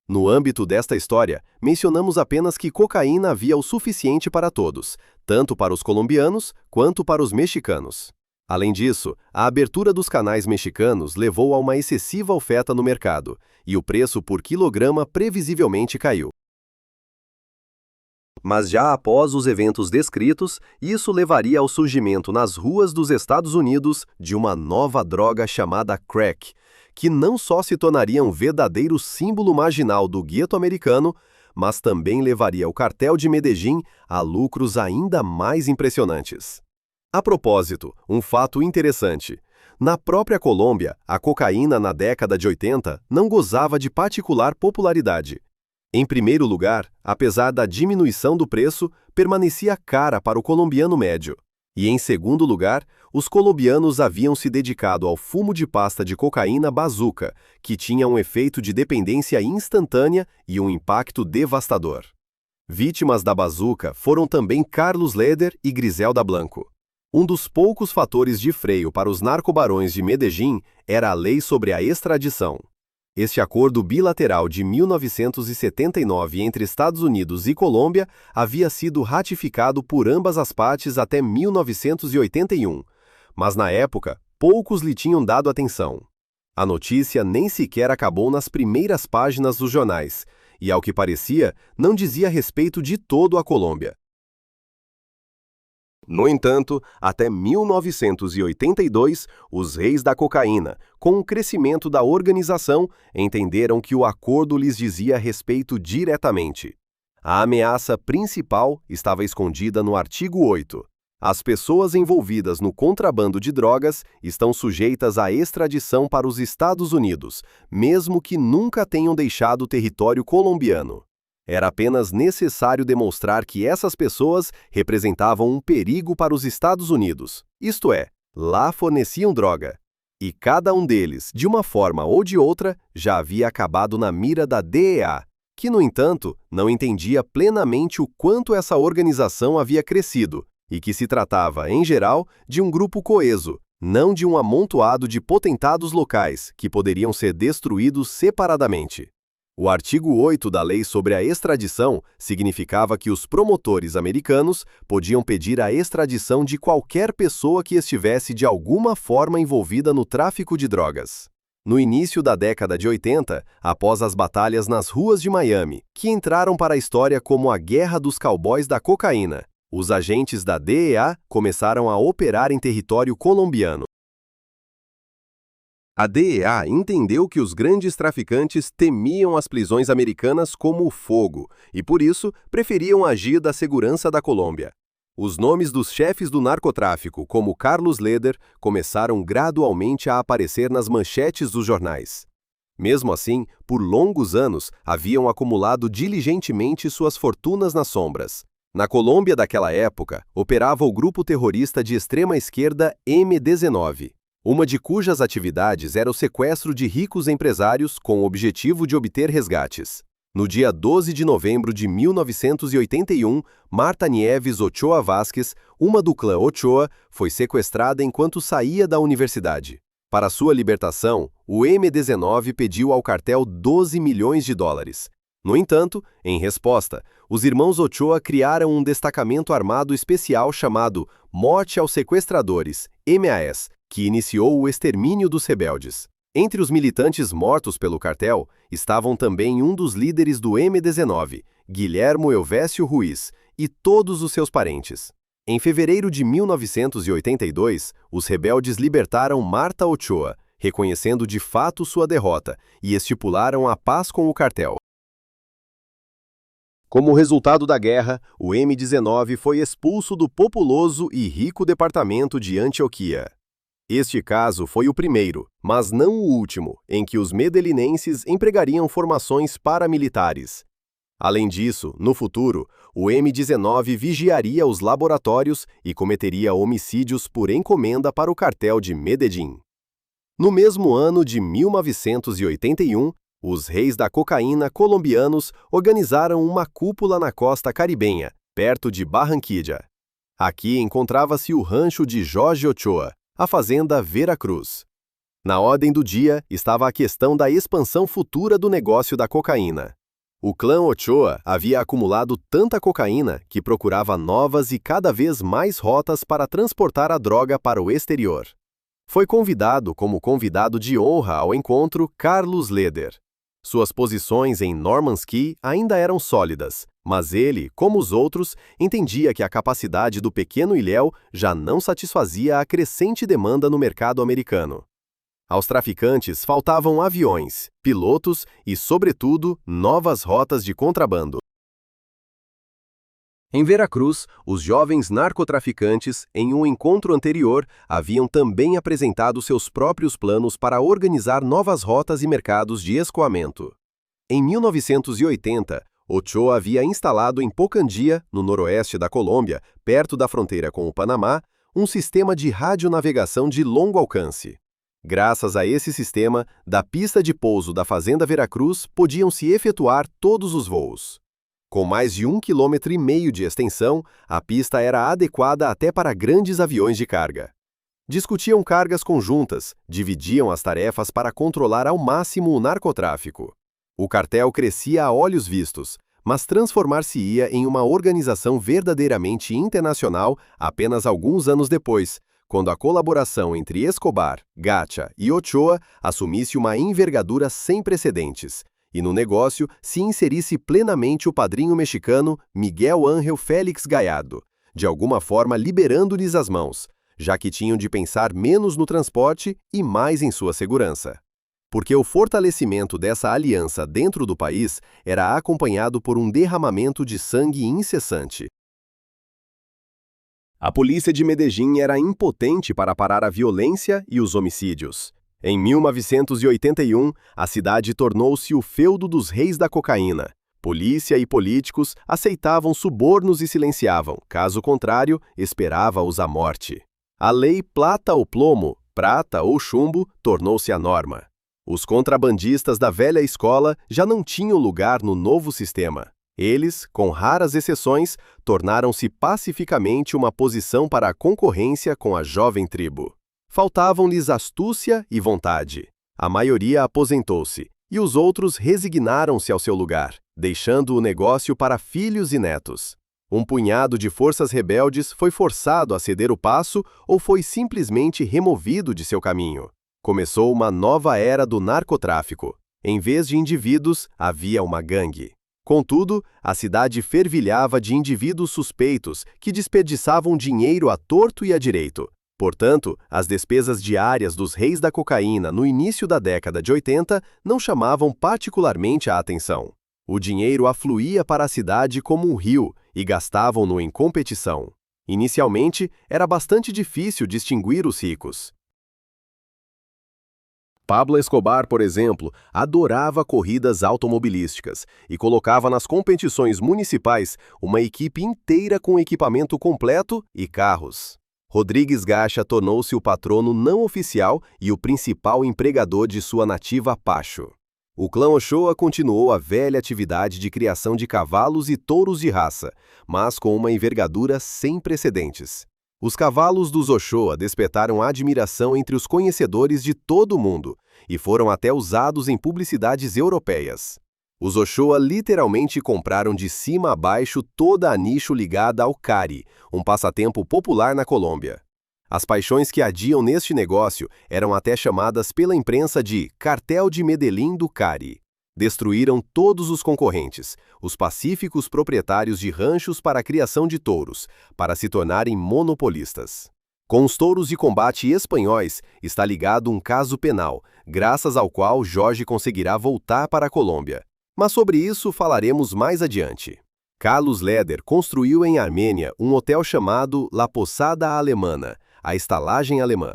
No âmbito desta história, mencionamos apenas que cocaína havia o suficiente para todos, tanto para os colombianos quanto para os mexicanos. Além disso, a abertura dos canais mexicanos levou a uma excessiva oferta no mercado, e o preço por quilograma previsivelmente caiu. Mas já após os eventos descritos, isso levaria ao surgimento nas ruas dos Estados Unidos de uma nova droga chamada crack, que não só se tornaria um verdadeiro símbolo marginal do gueto americano, mas também levaria o cartel de Medellín a lucros ainda mais impressionantes. A propósito, um fato interessante. Na própria Colômbia, a cocaína na década de 80 não gozava de particular popularidade. Em primeiro lugar, apesar da diminuição do preço, permanecia cara para o colombiano médio. E em segundo lugar, os colombianos haviam se dedicado ao fumo de pasta de cocaína bazuca, que tinha um efeito de dependência instantânea e um impacto devastador. Vítimas da bazuca foram também Carlos Leder e Griselda Blanco. Um dos poucos fatores de freio para os narcobarões de Medellín era a lei sobre a extradição. Este acordo bilateral de 1979 entre Estados Unidos e Colômbia havia sido ratificado por ambas as partes até 1981, mas na época, poucos lhe tinham dado atenção. A notícia nem sequer acabou nas primeiras páginas dos jornais, e ao que parecia, não dizia respeito de todo à Colômbia. No entanto, até 1982, os reis da cocaína, com o crescimento da organização, entenderam que o acordo lhes dizia respeito diretamente. A ameaça principal estava escondida no artigo 8. As pessoas envolvidas no contrabando de drogas estão sujeitas à extradição para os Estados Unidos, mesmo que nunca tenham deixado o território colombiano. Era apenas necessário demonstrar que essas pessoas representavam um perigo para os Estados Unidos, isto é, lá forneciam droga. E cada um deles, de uma forma ou de outra, já havia acabado na mira da DEA, que, no entanto, não entendia plenamente o quanto essa organização havia crescido e que se tratava, em geral, de um grupo coeso, não de um amontoado de potentados locais que poderiam ser destruídos separadamente. O artigo 8 da Lei sobre a Extradição significava que os promotores americanos podiam pedir a extradição de qualquer pessoa que estivesse de alguma forma envolvida no tráfico de drogas. No início da década de 80, após as batalhas nas ruas de Miami, que entraram para a história como a Guerra dos Cowboys da Cocaína, os agentes da DEA começaram a operar em território colombiano. A DEA entendeu que os grandes traficantes temiam as prisões americanas como o fogo e, por isso, preferiam agir da segurança da Colômbia. Os nomes dos chefes do narcotráfico, como Carlos Leder, começaram gradualmente a aparecer nas manchetes dos jornais. Mesmo assim, por longos anos, haviam acumulado diligentemente suas fortunas nas sombras. Na Colômbia daquela época, operava o grupo terrorista de extrema-esquerda M-19. Uma de cujas atividades era o sequestro de ricos empresários com o objetivo de obter resgates. No dia 12 de novembro de 1981, Marta Nieves Ochoa Vázquez, uma do clã Ochoa, foi sequestrada enquanto saía da universidade. Para sua libertação, o M-19 pediu ao cartel $12 milhões. No entanto, em resposta, os irmãos Ochoa criaram um destacamento armado especial chamado Morte aos Sequestradores, MAS, que iniciou o extermínio dos rebeldes. Entre os militantes mortos pelo cartel, estavam também um dos líderes do M-19, Guilhermo Elvésio Ruiz, e todos os seus parentes. Em fevereiro de 1982, os rebeldes libertaram Marta Ochoa, reconhecendo de fato sua derrota, e estipularam a paz com o cartel. Como resultado da guerra, o M-19 foi expulso do populoso e rico departamento de Antioquia. Este caso foi o primeiro, mas não o último, em que os medelinenses empregariam formações paramilitares. Além disso, no futuro, o M-19 vigiaria os laboratórios e cometeria homicídios por encomenda para o cartel de Medellín. No mesmo ano de 1981, os reis da cocaína colombianos organizaram uma cúpula na costa caribenha, perto de Barranquilla. Aqui encontrava-se o rancho de Jorge Ochoa, a fazenda Veracruz. Na ordem do dia estava a questão da expansão futura do negócio da cocaína. O clã Ochoa havia acumulado tanta cocaína que procurava novas e cada vez mais rotas para transportar a droga para o exterior. Foi convidado como convidado de honra ao encontro Carlos Leder. Suas posições em Norman's Cay ainda eram sólidas, mas ele, como os outros, entendia que a capacidade do pequeno ilhéu já não satisfazia a crescente demanda no mercado americano. Aos traficantes faltavam aviões, pilotos e, sobretudo, novas rotas de contrabando. Em Veracruz, os jovens narcotraficantes, em um encontro anterior, haviam também apresentado seus próprios planos para organizar novas rotas e mercados de escoamento. Em 1980, Ochoa havia instalado em Pocandia, no noroeste da Colômbia, perto da fronteira com o Panamá, um sistema de radionavegação de longo alcance. Graças a esse sistema, da pista de pouso da Fazenda Veracruz podiam-se efetuar todos os voos. Com mais de 1,5 km de extensão, a pista era adequada até para grandes aviões de carga. Discutiam cargas conjuntas, dividiam as tarefas para controlar ao máximo o narcotráfico. O cartel crescia a olhos vistos, mas transformar-se-ia em uma organização verdadeiramente internacional apenas alguns anos depois, quando a colaboração entre Escobar, Gacha e Ochoa assumisse uma envergadura sem precedentes, e no negócio se inserisse plenamente o padrinho mexicano Miguel Ángel Félix Gallardo, de alguma forma liberando-lhes as mãos, já que tinham de pensar menos no transporte e mais em sua segurança. Porque o fortalecimento dessa aliança dentro do país era acompanhado por um derramamento de sangue incessante. A polícia de Medellín era impotente para parar a violência e os homicídios. Em 1981, a cidade tornou-se o feudo dos reis da cocaína. Polícia e políticos aceitavam subornos e silenciavam, caso contrário, esperava-os a morte. A lei plata ou plomo, prata ou chumbo, tornou-se a norma. Os contrabandistas da velha escola já não tinham lugar no novo sistema. Eles, com raras exceções, tornaram-se pacificamente uma posição para a concorrência com a jovem tribo. Faltavam-lhes astúcia e vontade. A maioria aposentou-se, e os outros resignaram-se ao seu lugar, deixando o negócio para filhos e netos. Um punhado de forças rebeldes foi forçado a ceder o passo ou foi simplesmente removido de seu caminho. Começou uma nova era do narcotráfico. Em vez de indivíduos, havia uma gangue. Contudo, a cidade fervilhava de indivíduos suspeitos que desperdiçavam dinheiro à torto e à direito. Portanto, as despesas diárias dos reis da cocaína no início da década de 80 não chamavam particularmente a atenção. O dinheiro afluía para a cidade como um rio e gastavam-no em competição. Inicialmente, era bastante difícil distinguir os ricos. Pablo Escobar, por exemplo, adorava corridas automobilísticas e colocava nas competições municipais uma equipe inteira com equipamento completo e carros. Rodrigues Gacha tornou-se o patrono não oficial e o principal empregador de sua nativa Pacho. O clã Ochoa continuou a velha atividade de criação de cavalos e touros de raça, mas com uma envergadura sem precedentes. Os cavalos dos Ochoa despertaram admiração entre os conhecedores de todo o mundo e foram até usados em publicidades europeias. Os Ochoa literalmente compraram de cima a baixo toda a nicho ligada ao cari, um passatempo popular na Colômbia. As paixões que adiam neste negócio eram até chamadas pela imprensa de Cartel de Medellín do Cari. Destruíram todos os concorrentes, os pacíficos proprietários de ranchos para a criação de touros, para se tornarem monopolistas. Com os touros de combate espanhóis está ligado um caso penal, graças ao qual Jorge conseguirá voltar para a Colômbia. Mas sobre isso falaremos mais adiante. Carlos Leder construiu em Armênia um hotel chamado La Posada Alemana, a estalagem alemã.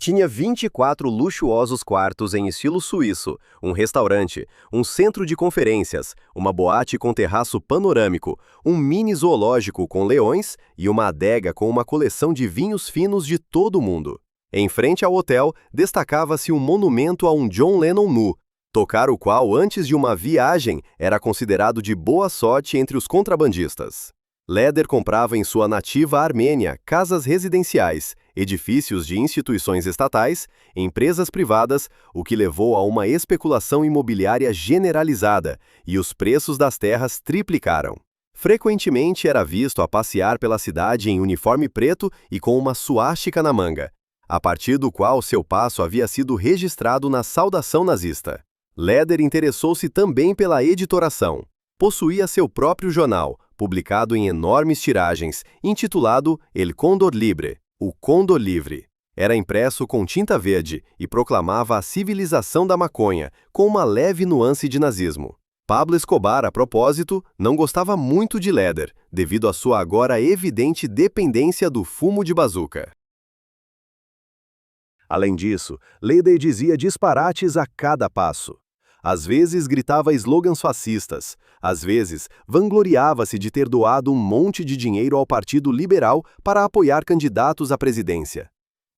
Tinha 24 luxuosos quartos em estilo suíço, um restaurante, um centro de conferências, uma boate com terraço panorâmico, um mini zoológico com leões e uma adega com uma coleção de vinhos finos de todo o mundo. Em frente ao hotel, destacava-se um monumento a um John Lennon nu, tocar o qual antes de uma viagem era considerado de boa sorte entre os contrabandistas. Leder comprava em sua nativa Armênia casas residenciais, edifícios de instituições estatais, empresas privadas, o que levou a uma especulação imobiliária generalizada, e os preços das terras triplicaram. Frequentemente era visto a passear pela cidade em uniforme preto e com uma suástica na manga, a partir do qual seu passo havia sido registrado na saudação nazista. Leder interessou-se também pela editoração. Possuía seu próprio jornal, publicado em enormes tiragens, intitulado El Cóndor Libre, o Condor Livre. Era impresso com tinta verde e proclamava a civilização da maconha, com uma leve nuance de nazismo. Pablo Escobar, a propósito, não gostava muito de Leder, devido à sua agora evidente dependência do fumo de bazuca. Além disso, Leder dizia disparates a cada passo. Às vezes gritava slogans fascistas, às vezes vangloriava-se de ter doado um monte de dinheiro ao Partido Liberal para apoiar candidatos à presidência.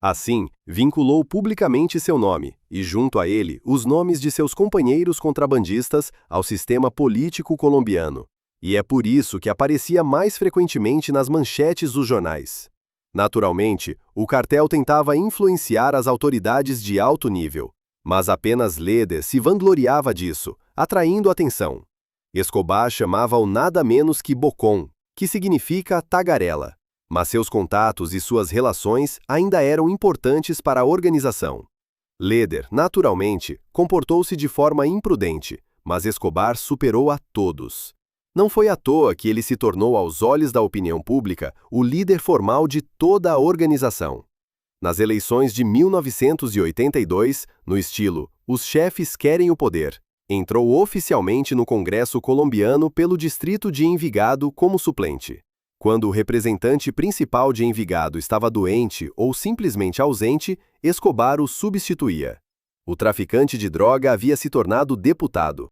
Assim, vinculou publicamente seu nome, e junto a ele, os nomes de seus companheiros contrabandistas ao sistema político colombiano. E é por isso que aparecia mais frequentemente nas manchetes dos jornais. Naturalmente, o cartel tentava influenciar as autoridades de alto nível. Mas apenas Leder se vangloriava disso, atraindo atenção. Escobar chamava-o nada menos que bocón, que significa tagarela. Mas seus contatos e suas relações ainda eram importantes para a organização. Leder, naturalmente, comportou-se de forma imprudente, mas Escobar superou a todos. Não foi à toa que ele se tornou, aos olhos da opinião pública, o líder formal de toda a organização. Nas eleições de 1982, no estilo "Os chefes querem o poder", entrou oficialmente no Congresso colombiano pelo distrito de Envigado como suplente. Quando o representante principal de Envigado estava doente ou simplesmente ausente, Escobar o substituía. O traficante de droga havia se tornado deputado.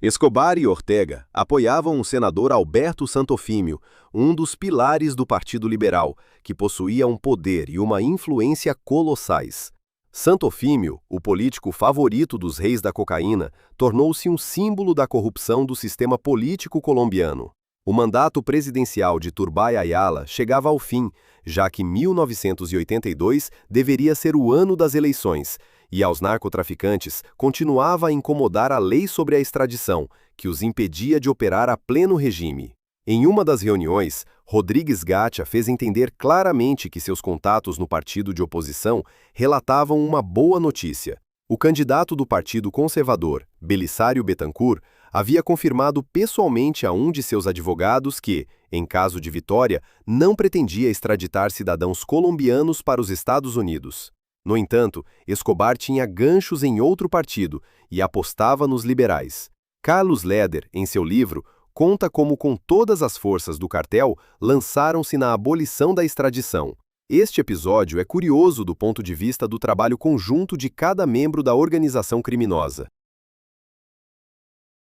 Escobar e Ortega apoiavam o senador Alberto Santofimio, um dos pilares do Partido Liberal, que possuía um poder e uma influência colossais. Santofimio, o político favorito dos reis da cocaína, tornou-se um símbolo da corrupção do sistema político colombiano. O mandato presidencial de Turbay Ayala chegava ao fim, já que 1982 deveria ser o ano das eleições, e aos narcotraficantes continuava a incomodar a lei sobre a extradição, que os impedia de operar a pleno regime. Em uma das reuniões, Rodrigues Gacha fez entender claramente que seus contatos no partido de oposição relatavam uma boa notícia. O candidato do Partido Conservador, Belisário Betancur, havia confirmado pessoalmente a um de seus advogados que, em caso de vitória, não pretendia extraditar cidadãos colombianos para os Estados Unidos. No entanto, Escobar tinha ganchos em outro partido e apostava nos liberais. Carlos Leder, em seu livro, conta como com todas as forças do cartel lançaram-se na abolição da extradição. Este episódio é curioso do ponto de vista do trabalho conjunto de cada membro da organização criminosa.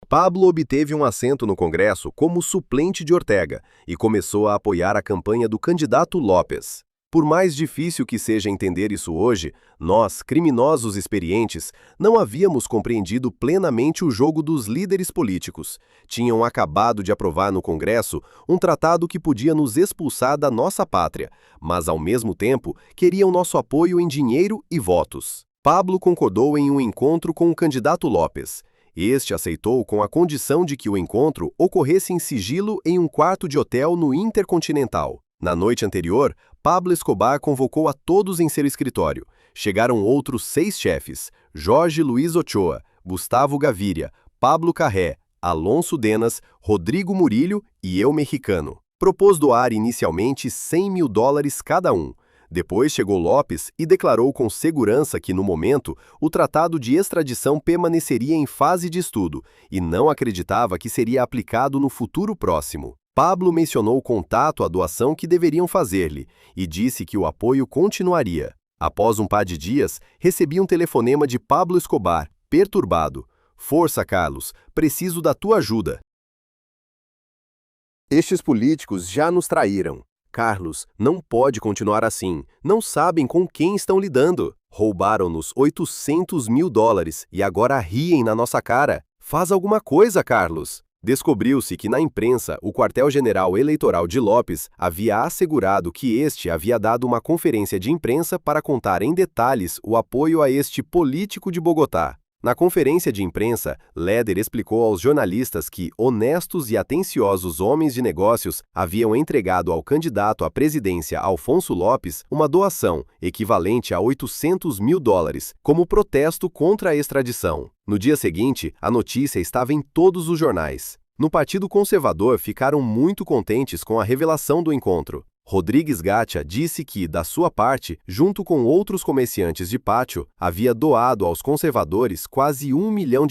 Pablo obteve um assento no Congresso como suplente de Ortega e começou a apoiar a campanha do candidato López. Por mais difícil que seja entender isso hoje, nós, criminosos experientes, não havíamos compreendido plenamente o jogo dos líderes políticos. Tinham acabado de aprovar no Congresso um tratado que podia nos expulsar da nossa pátria, mas ao mesmo tempo queriam nosso apoio em dinheiro e votos. Pablo concordou em um encontro com o candidato López. Este aceitou com a condição de que o encontro ocorresse em sigilo em um quarto de hotel no Intercontinental. Na noite anterior, Pablo Escobar convocou a todos em seu escritório. Chegaram outros 6 chefes: Jorge Luiz Ochoa, Gustavo Gaviria, Pablo Carré, Alonso Denas, Rodrigo Murillo e eu mexicano. Propôs doar inicialmente $100 mil cada um. Depois chegou Lopes e declarou com segurança que, no momento, o tratado de extradição permaneceria em fase de estudo e não acreditava que seria aplicado no futuro próximo. Pablo mencionou o contato à doação que deveriam fazer-lhe e disse que o apoio continuaria. Após um par de dias, recebi um telefonema de Pablo Escobar, perturbado. "Força, Carlos, preciso da tua ajuda. Estes políticos já nos traíram. Carlos, não pode continuar assim. Não sabem com quem estão lidando. Roubaram-nos $800 mil e agora riem na nossa cara. Faz alguma coisa, Carlos." Descobriu-se que na imprensa o quartel-general eleitoral de Lopes havia assegurado que este havia dado uma conferência de imprensa para contar em detalhes o apoio a este político de Bogotá. Na conferência de imprensa, Leder explicou aos jornalistas que honestos e atenciosos homens de negócios haviam entregado ao candidato à presidência Alfonso Lopes uma doação equivalente a $800 mil como protesto contra a extradição. No dia seguinte, a notícia estava em todos os jornais. No Partido Conservador ficaram muito contentes com a revelação do encontro. Rodrigues Gatia disse que, da sua parte, junto com outros comerciantes de pátio, havia doado aos conservadores quase $1 milhão.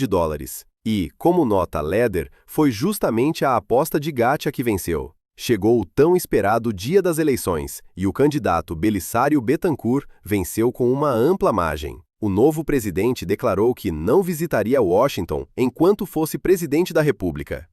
E, como nota Leder, foi justamente a aposta de Gatia que venceu. Chegou o tão esperado dia das eleições e o candidato Belisário Bettancourt venceu com uma ampla margem. O novo presidente declarou que não visitaria Washington enquanto fosse presidente da República.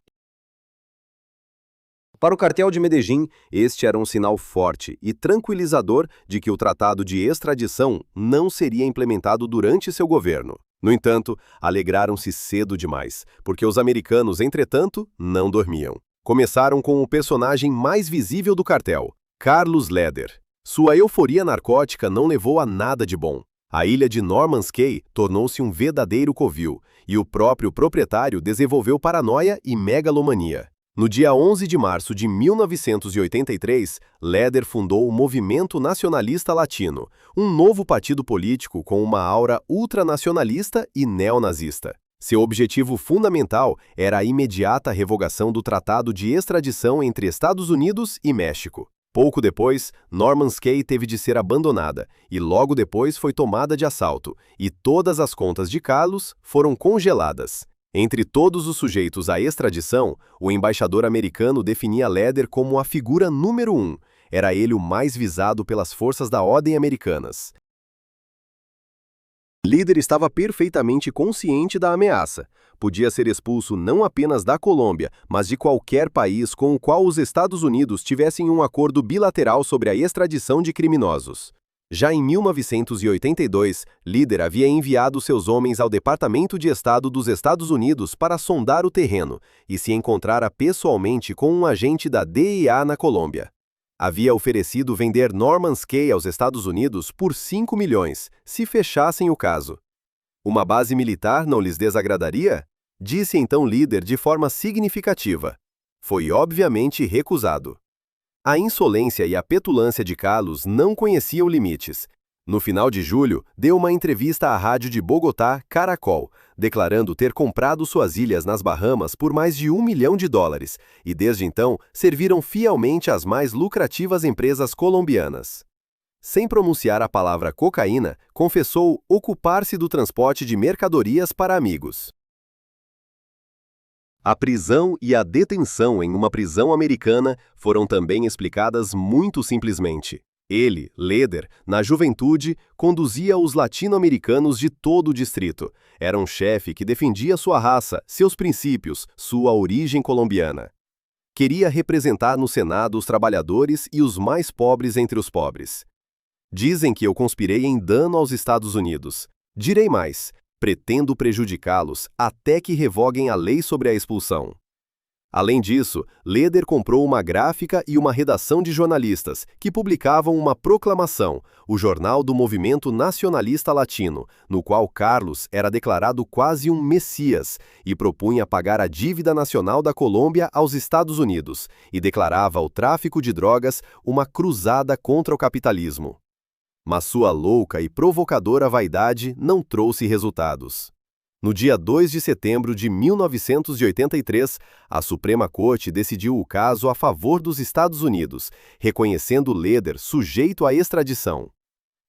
Para o cartel de Medellín, este era um sinal forte e tranquilizador de que o tratado de extradição não seria implementado durante seu governo. No entanto, alegraram-se cedo demais, porque os americanos, entretanto, não dormiam. Começaram com o personagem mais visível do cartel, Carlos Leder. Sua euforia narcótica não levou a nada de bom. A ilha de Norman's Cay tornou-se um verdadeiro covil, e o próprio proprietário desenvolveu paranoia e megalomania. No dia 11 de março de 1983, Leder fundou o Movimento Nacionalista Latino, um novo partido político com uma aura ultranacionalista e neonazista. Seu objetivo fundamental era a imediata revogação do Tratado de Extradição entre Estados Unidos e México. Pouco depois, Norman's Cay teve de ser abandonada e logo depois foi tomada de assalto, e todas as contas de Carlos foram congeladas. Entre todos os sujeitos à extradição, o embaixador americano definia Leder como a figura número 1. Era ele o mais visado pelas forças da ordem americanas. Leder estava perfeitamente consciente da ameaça. Podia ser expulso não apenas da Colômbia, mas de qualquer país com o qual os Estados Unidos tivessem um acordo bilateral sobre a extradição de criminosos. Já em 1982, Leder havia enviado seus homens ao Departamento de Estado dos Estados Unidos para sondar o terreno e se encontrara pessoalmente com um agente da DEA na Colômbia. Havia oferecido vender Norman's Cay aos Estados Unidos por 5 milhões, se fechassem o caso. Uma base militar não lhes desagradaria? Disse então Leder de forma significativa. Foi obviamente recusado. A insolência e a petulância de Carlos não conheciam limites. No final de julho, deu uma entrevista à rádio de Bogotá, Caracol, declarando ter comprado suas ilhas nas Bahamas por mais de $1 milhão e desde então serviram fielmente às mais lucrativas empresas colombianas. Sem pronunciar a palavra cocaína, confessou ocupar-se do transporte de mercadorias para amigos. A prisão e a detenção em uma prisão americana foram também explicadas muito simplesmente. Ele, Leder, na juventude, conduzia os latino-americanos de todo o distrito. Era um chefe que defendia sua raça, seus princípios, sua origem colombiana. Queria representar no Senado os trabalhadores e os mais pobres entre os pobres. Dizem que eu conspirei em dano aos Estados Unidos. Direi mais. Pretendo prejudicá-los até que revoguem a lei sobre a expulsão. Além disso, Leder comprou uma gráfica e uma redação de jornalistas, que publicavam uma proclamação, o Jornal do Movimento Nacionalista Latino, no qual Carlos era declarado quase um messias e propunha pagar a dívida nacional da Colômbia aos Estados Unidos, e declarava o tráfico de drogas uma cruzada contra o capitalismo. Mas sua louca e provocadora vaidade não trouxe resultados. No dia 2 de setembro de 1983, a Suprema Corte decidiu o caso a favor dos Estados Unidos, reconhecendo Leder sujeito à extradição.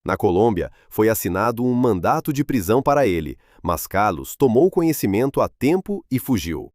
Na Colômbia, foi assinado um mandato de prisão para ele, mas Carlos tomou conhecimento a tempo e fugiu.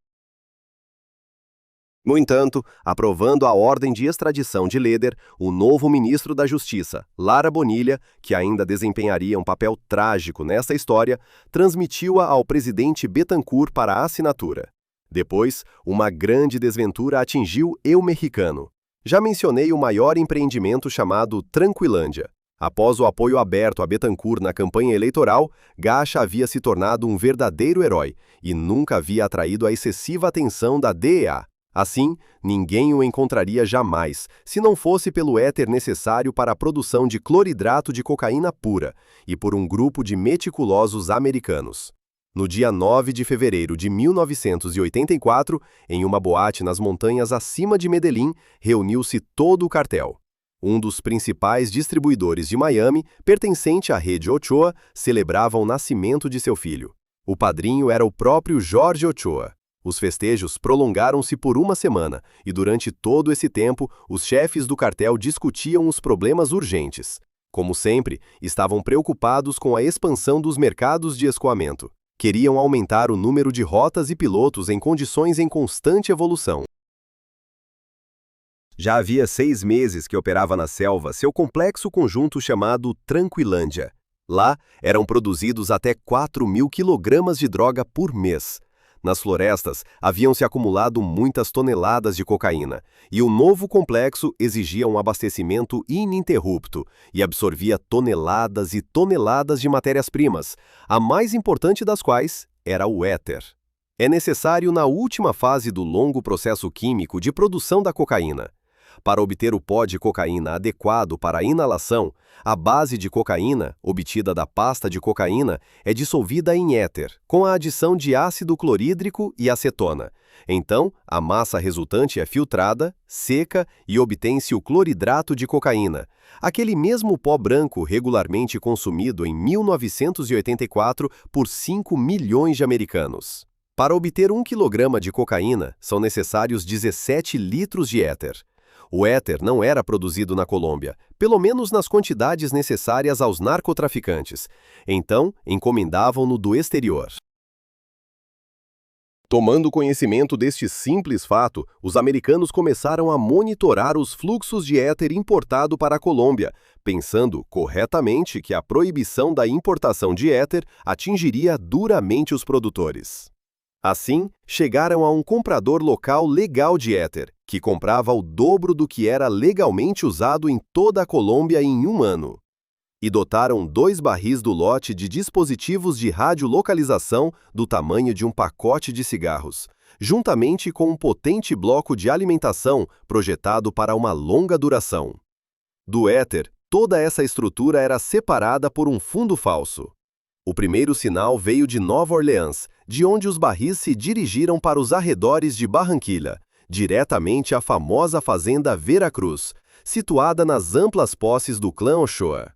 No entanto, aprovando a ordem de extradição de Leder, o novo ministro da Justiça, Lara Bonilla, que ainda desempenharia um papel trágico nesta história, transmitiu-a ao presidente Betancur para a assinatura. Depois, uma grande desventura atingiu Eu Mexicano. Já mencionei o maior empreendimento chamado Tranquilândia. Após o apoio aberto a Betancur na campanha eleitoral, Gacha havia se tornado um verdadeiro herói e nunca havia atraído a excessiva atenção da DEA. Assim, ninguém o encontraria jamais, se não fosse pelo éter necessário para a produção de cloridrato de cocaína pura e por um grupo de meticulosos americanos. No dia 9 de fevereiro de 1984, em uma boate nas montanhas acima de Medellín, reuniu-se todo o cartel. Um dos principais distribuidores de Miami, pertencente à rede Ochoa, celebrava o nascimento de seu filho. O padrinho era o próprio Jorge Ochoa. Os festejos prolongaram-se por uma semana e durante todo esse tempo os chefes do cartel discutiam os problemas urgentes. Como sempre, estavam preocupados com a expansão dos mercados de escoamento. Queriam aumentar o número de rotas e pilotos em condições em constante evolução. Já havia 6 meses que operava na selva seu complexo conjunto chamado Tranquilândia. Lá eram produzidos até 4.000 quilogramas de droga por mês. Nas florestas, haviam se acumulado muitas toneladas de cocaína, e o novo complexo exigia um abastecimento ininterrupto e absorvia toneladas e toneladas de matérias-primas, a mais importante das quais era o éter. É necessário na última fase do longo processo químico de produção da cocaína. Para obter o pó de cocaína adequado para a inalação, a base de cocaína, obtida da pasta de cocaína, é dissolvida em éter, com a adição de ácido clorídrico e acetona. Então, a massa resultante é filtrada, seca e obtém-se o cloridrato de cocaína, aquele mesmo pó branco regularmente consumido em 1984 por 5 milhões de americanos. Para obter 1 quilograma de cocaína, são necessários 17 litros de éter. O éter não era produzido na Colômbia, pelo menos nas quantidades necessárias aos narcotraficantes. Então, encomendavam-no do exterior. Tomando conhecimento deste simples fato, os americanos começaram a monitorar os fluxos de éter importado para a Colômbia, pensando corretamente que a proibição da importação de éter atingiria duramente os produtores. Assim, chegaram a um comprador local legal de éter, que comprava o dobro do que era legalmente usado em toda a Colômbia em um ano. E dotaram 2 barris do lote de dispositivos de radiolocalização do tamanho de um pacote de cigarros, juntamente com um potente bloco de alimentação projetado para uma longa duração. Do éter, toda essa estrutura era separada por um fundo falso. O primeiro sinal veio de Nova Orleans, de onde os barris se dirigiram para os arredores de Barranquilla, diretamente à famosa fazenda Veracruz, situada nas amplas posses do clã Ochoa.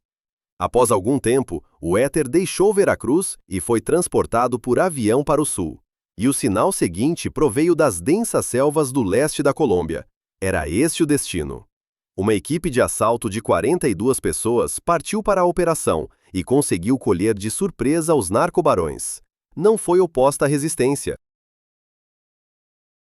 Após algum tempo, o éter deixou Veracruz e foi transportado por avião para o sul. E o sinal seguinte proveio das densas selvas do leste da Colômbia. Era este o destino. Uma equipe de assalto de 42 pessoas partiu para a operação e conseguiu colher de surpresa os narcobarões. Não foi oposta à resistência.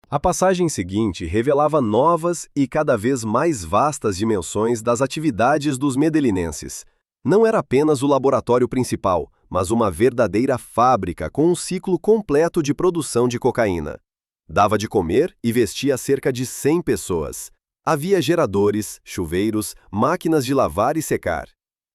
A passagem seguinte revelava novas e cada vez mais vastas dimensões das atividades dos medelinenses. Não era apenas o laboratório principal, mas uma verdadeira fábrica com um ciclo completo de produção de cocaína. Dava de comer e vestia cerca de 100 pessoas. Havia geradores, chuveiros, máquinas de lavar e secar.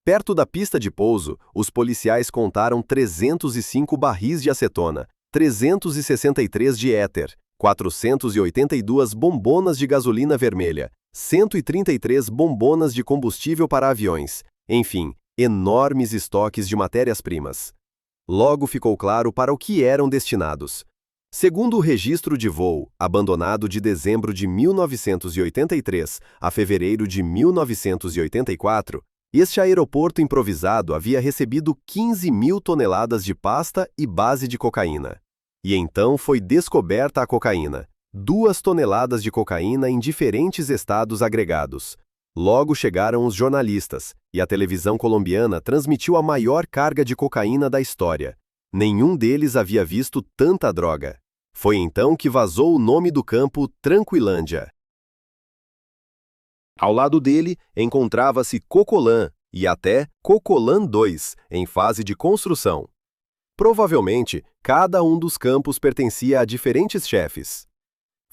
Perto da pista de pouso, os policiais contaram 305 barris de acetona, 363 de éter, 482 bombonas de gasolina vermelha, 133 bombonas de combustível para aviões, enfim, enormes estoques de matérias-primas. Logo ficou claro para o que eram destinados. Segundo o registro de voo, abandonado de dezembro de 1983 a fevereiro de 1984, este aeroporto improvisado havia recebido 15.000 toneladas de pasta e base de cocaína. E então foi descoberta a cocaína, 2 toneladas de cocaína em diferentes estados agregados. Logo chegaram os jornalistas, e a televisão colombiana transmitiu a maior carga de cocaína da história. Nenhum deles havia visto tanta droga. Foi então que vazou o nome do campo Tranquilândia. Ao lado dele, encontrava-se Cocolã e até Cocolã II, em fase de construção. Provavelmente, cada um dos campos pertencia a diferentes chefes.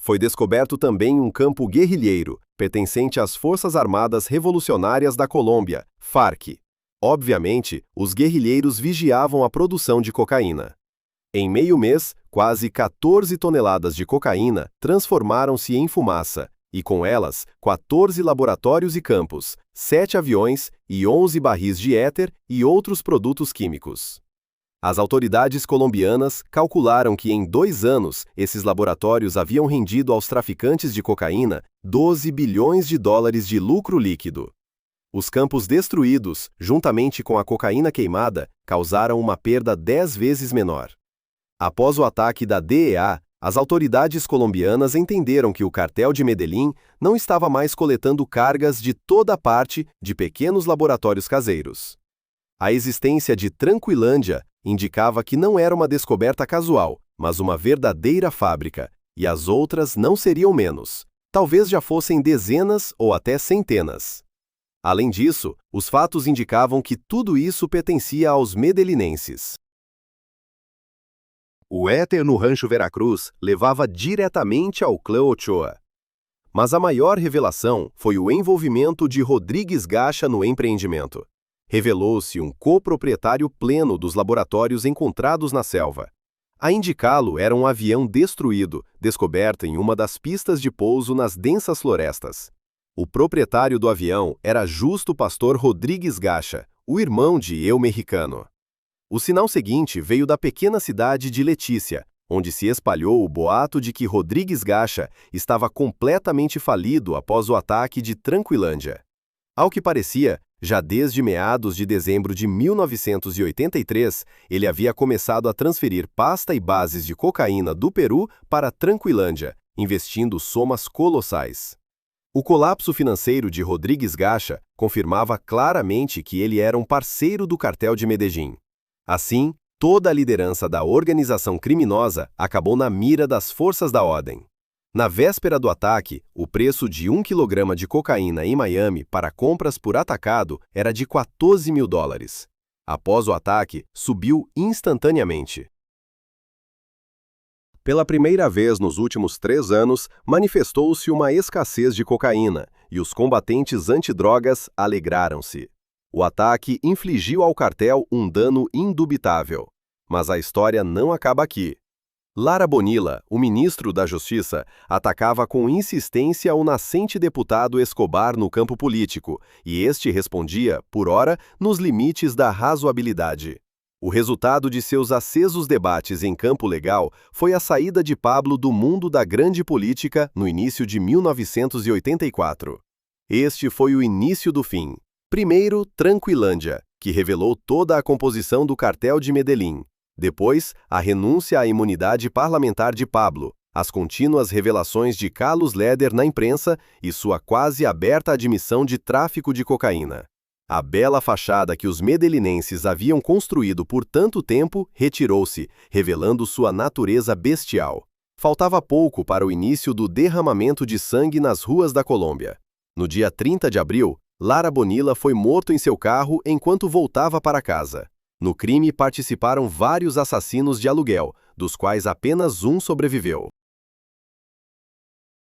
Foi descoberto também um campo guerrilheiro, pertencente às Forças Armadas Revolucionárias da Colômbia, FARC. Obviamente, os guerrilheiros vigiavam a produção de cocaína. Em meio mês, quase 14 toneladas de cocaína transformaram-se em fumaça, e com elas, 14 laboratórios e campos, 7 aviões e 11 barris de éter e outros produtos químicos. As autoridades colombianas calcularam que em 2 anos, esses laboratórios haviam rendido aos traficantes de cocaína 12 bilhões de dólares de lucro líquido. Os campos destruídos, juntamente com a cocaína queimada, causaram uma perda 10 vezes menor. Após o ataque da DEA, as autoridades colombianas entenderam que o cartel de Medellín não estava mais coletando cargas de toda parte de pequenos laboratórios caseiros. A existência de Tranquilândia indicava que não era uma descoberta casual, mas uma verdadeira fábrica, e as outras não seriam menos. Talvez já fossem dezenas ou até centenas. Além disso, os fatos indicavam que tudo isso pertencia aos medelinenses. O éter no Rancho Veracruz levava diretamente ao clã Ochoa. Mas a maior revelação foi o envolvimento de Rodrigues Gacha no empreendimento. Revelou-se um coproprietário pleno dos laboratórios encontrados na selva. A indicá-lo era um avião destruído, descoberto em uma das pistas de pouso nas densas florestas. O proprietário do avião era Justo Pastor Rodrigues Gacha, o irmão de El Mexicano. O sinal seguinte veio da pequena cidade de Letícia, onde se espalhou o boato de que Rodrigues Gacha estava completamente falido após o ataque de Tranquilândia. Ao que parecia, já desde meados de dezembro de 1983, ele havia começado a transferir pasta e bases de cocaína do Peru para Tranquilândia, investindo somas colossais. O colapso financeiro de Rodrigues Gacha confirmava claramente que ele era um parceiro do cartel de Medellín. Assim, toda a liderança da organização criminosa acabou na mira das forças da ordem. Na véspera do ataque, o preço de 1 quilograma de cocaína em Miami para compras por atacado era de $14.000. Após o ataque, subiu instantaneamente. Pela primeira vez nos últimos 3 anos, manifestou-se uma escassez de cocaína, e os combatentes antidrogas alegraram-se. O ataque infligiu ao cartel um dano indubitável. Mas a história não acaba aqui. Lara Bonilla, o ministro da Justiça, atacava com insistência o nascente deputado Escobar no campo político, e este respondia, por ora, nos limites da razoabilidade. O resultado de seus acesos debates em campo legal foi a saída de Pablo do mundo da grande política no início de 1984. Este foi o início do fim. Primeiro, Tranquilândia, que revelou toda a composição do cartel de Medellín. Depois, a renúncia à imunidade parlamentar de Pablo, as contínuas revelações de Carlos Leder na imprensa e sua quase aberta admissão de tráfico de cocaína. A bela fachada que os medelinenses haviam construído por tanto tempo retirou-se, revelando sua natureza bestial. Faltava pouco para o início do derramamento de sangue nas ruas da Colômbia. No dia 30 de abril, Lara Bonilla foi morto em seu carro enquanto voltava para casa. No crime participaram vários assassinos de aluguel, dos quais apenas um sobreviveu.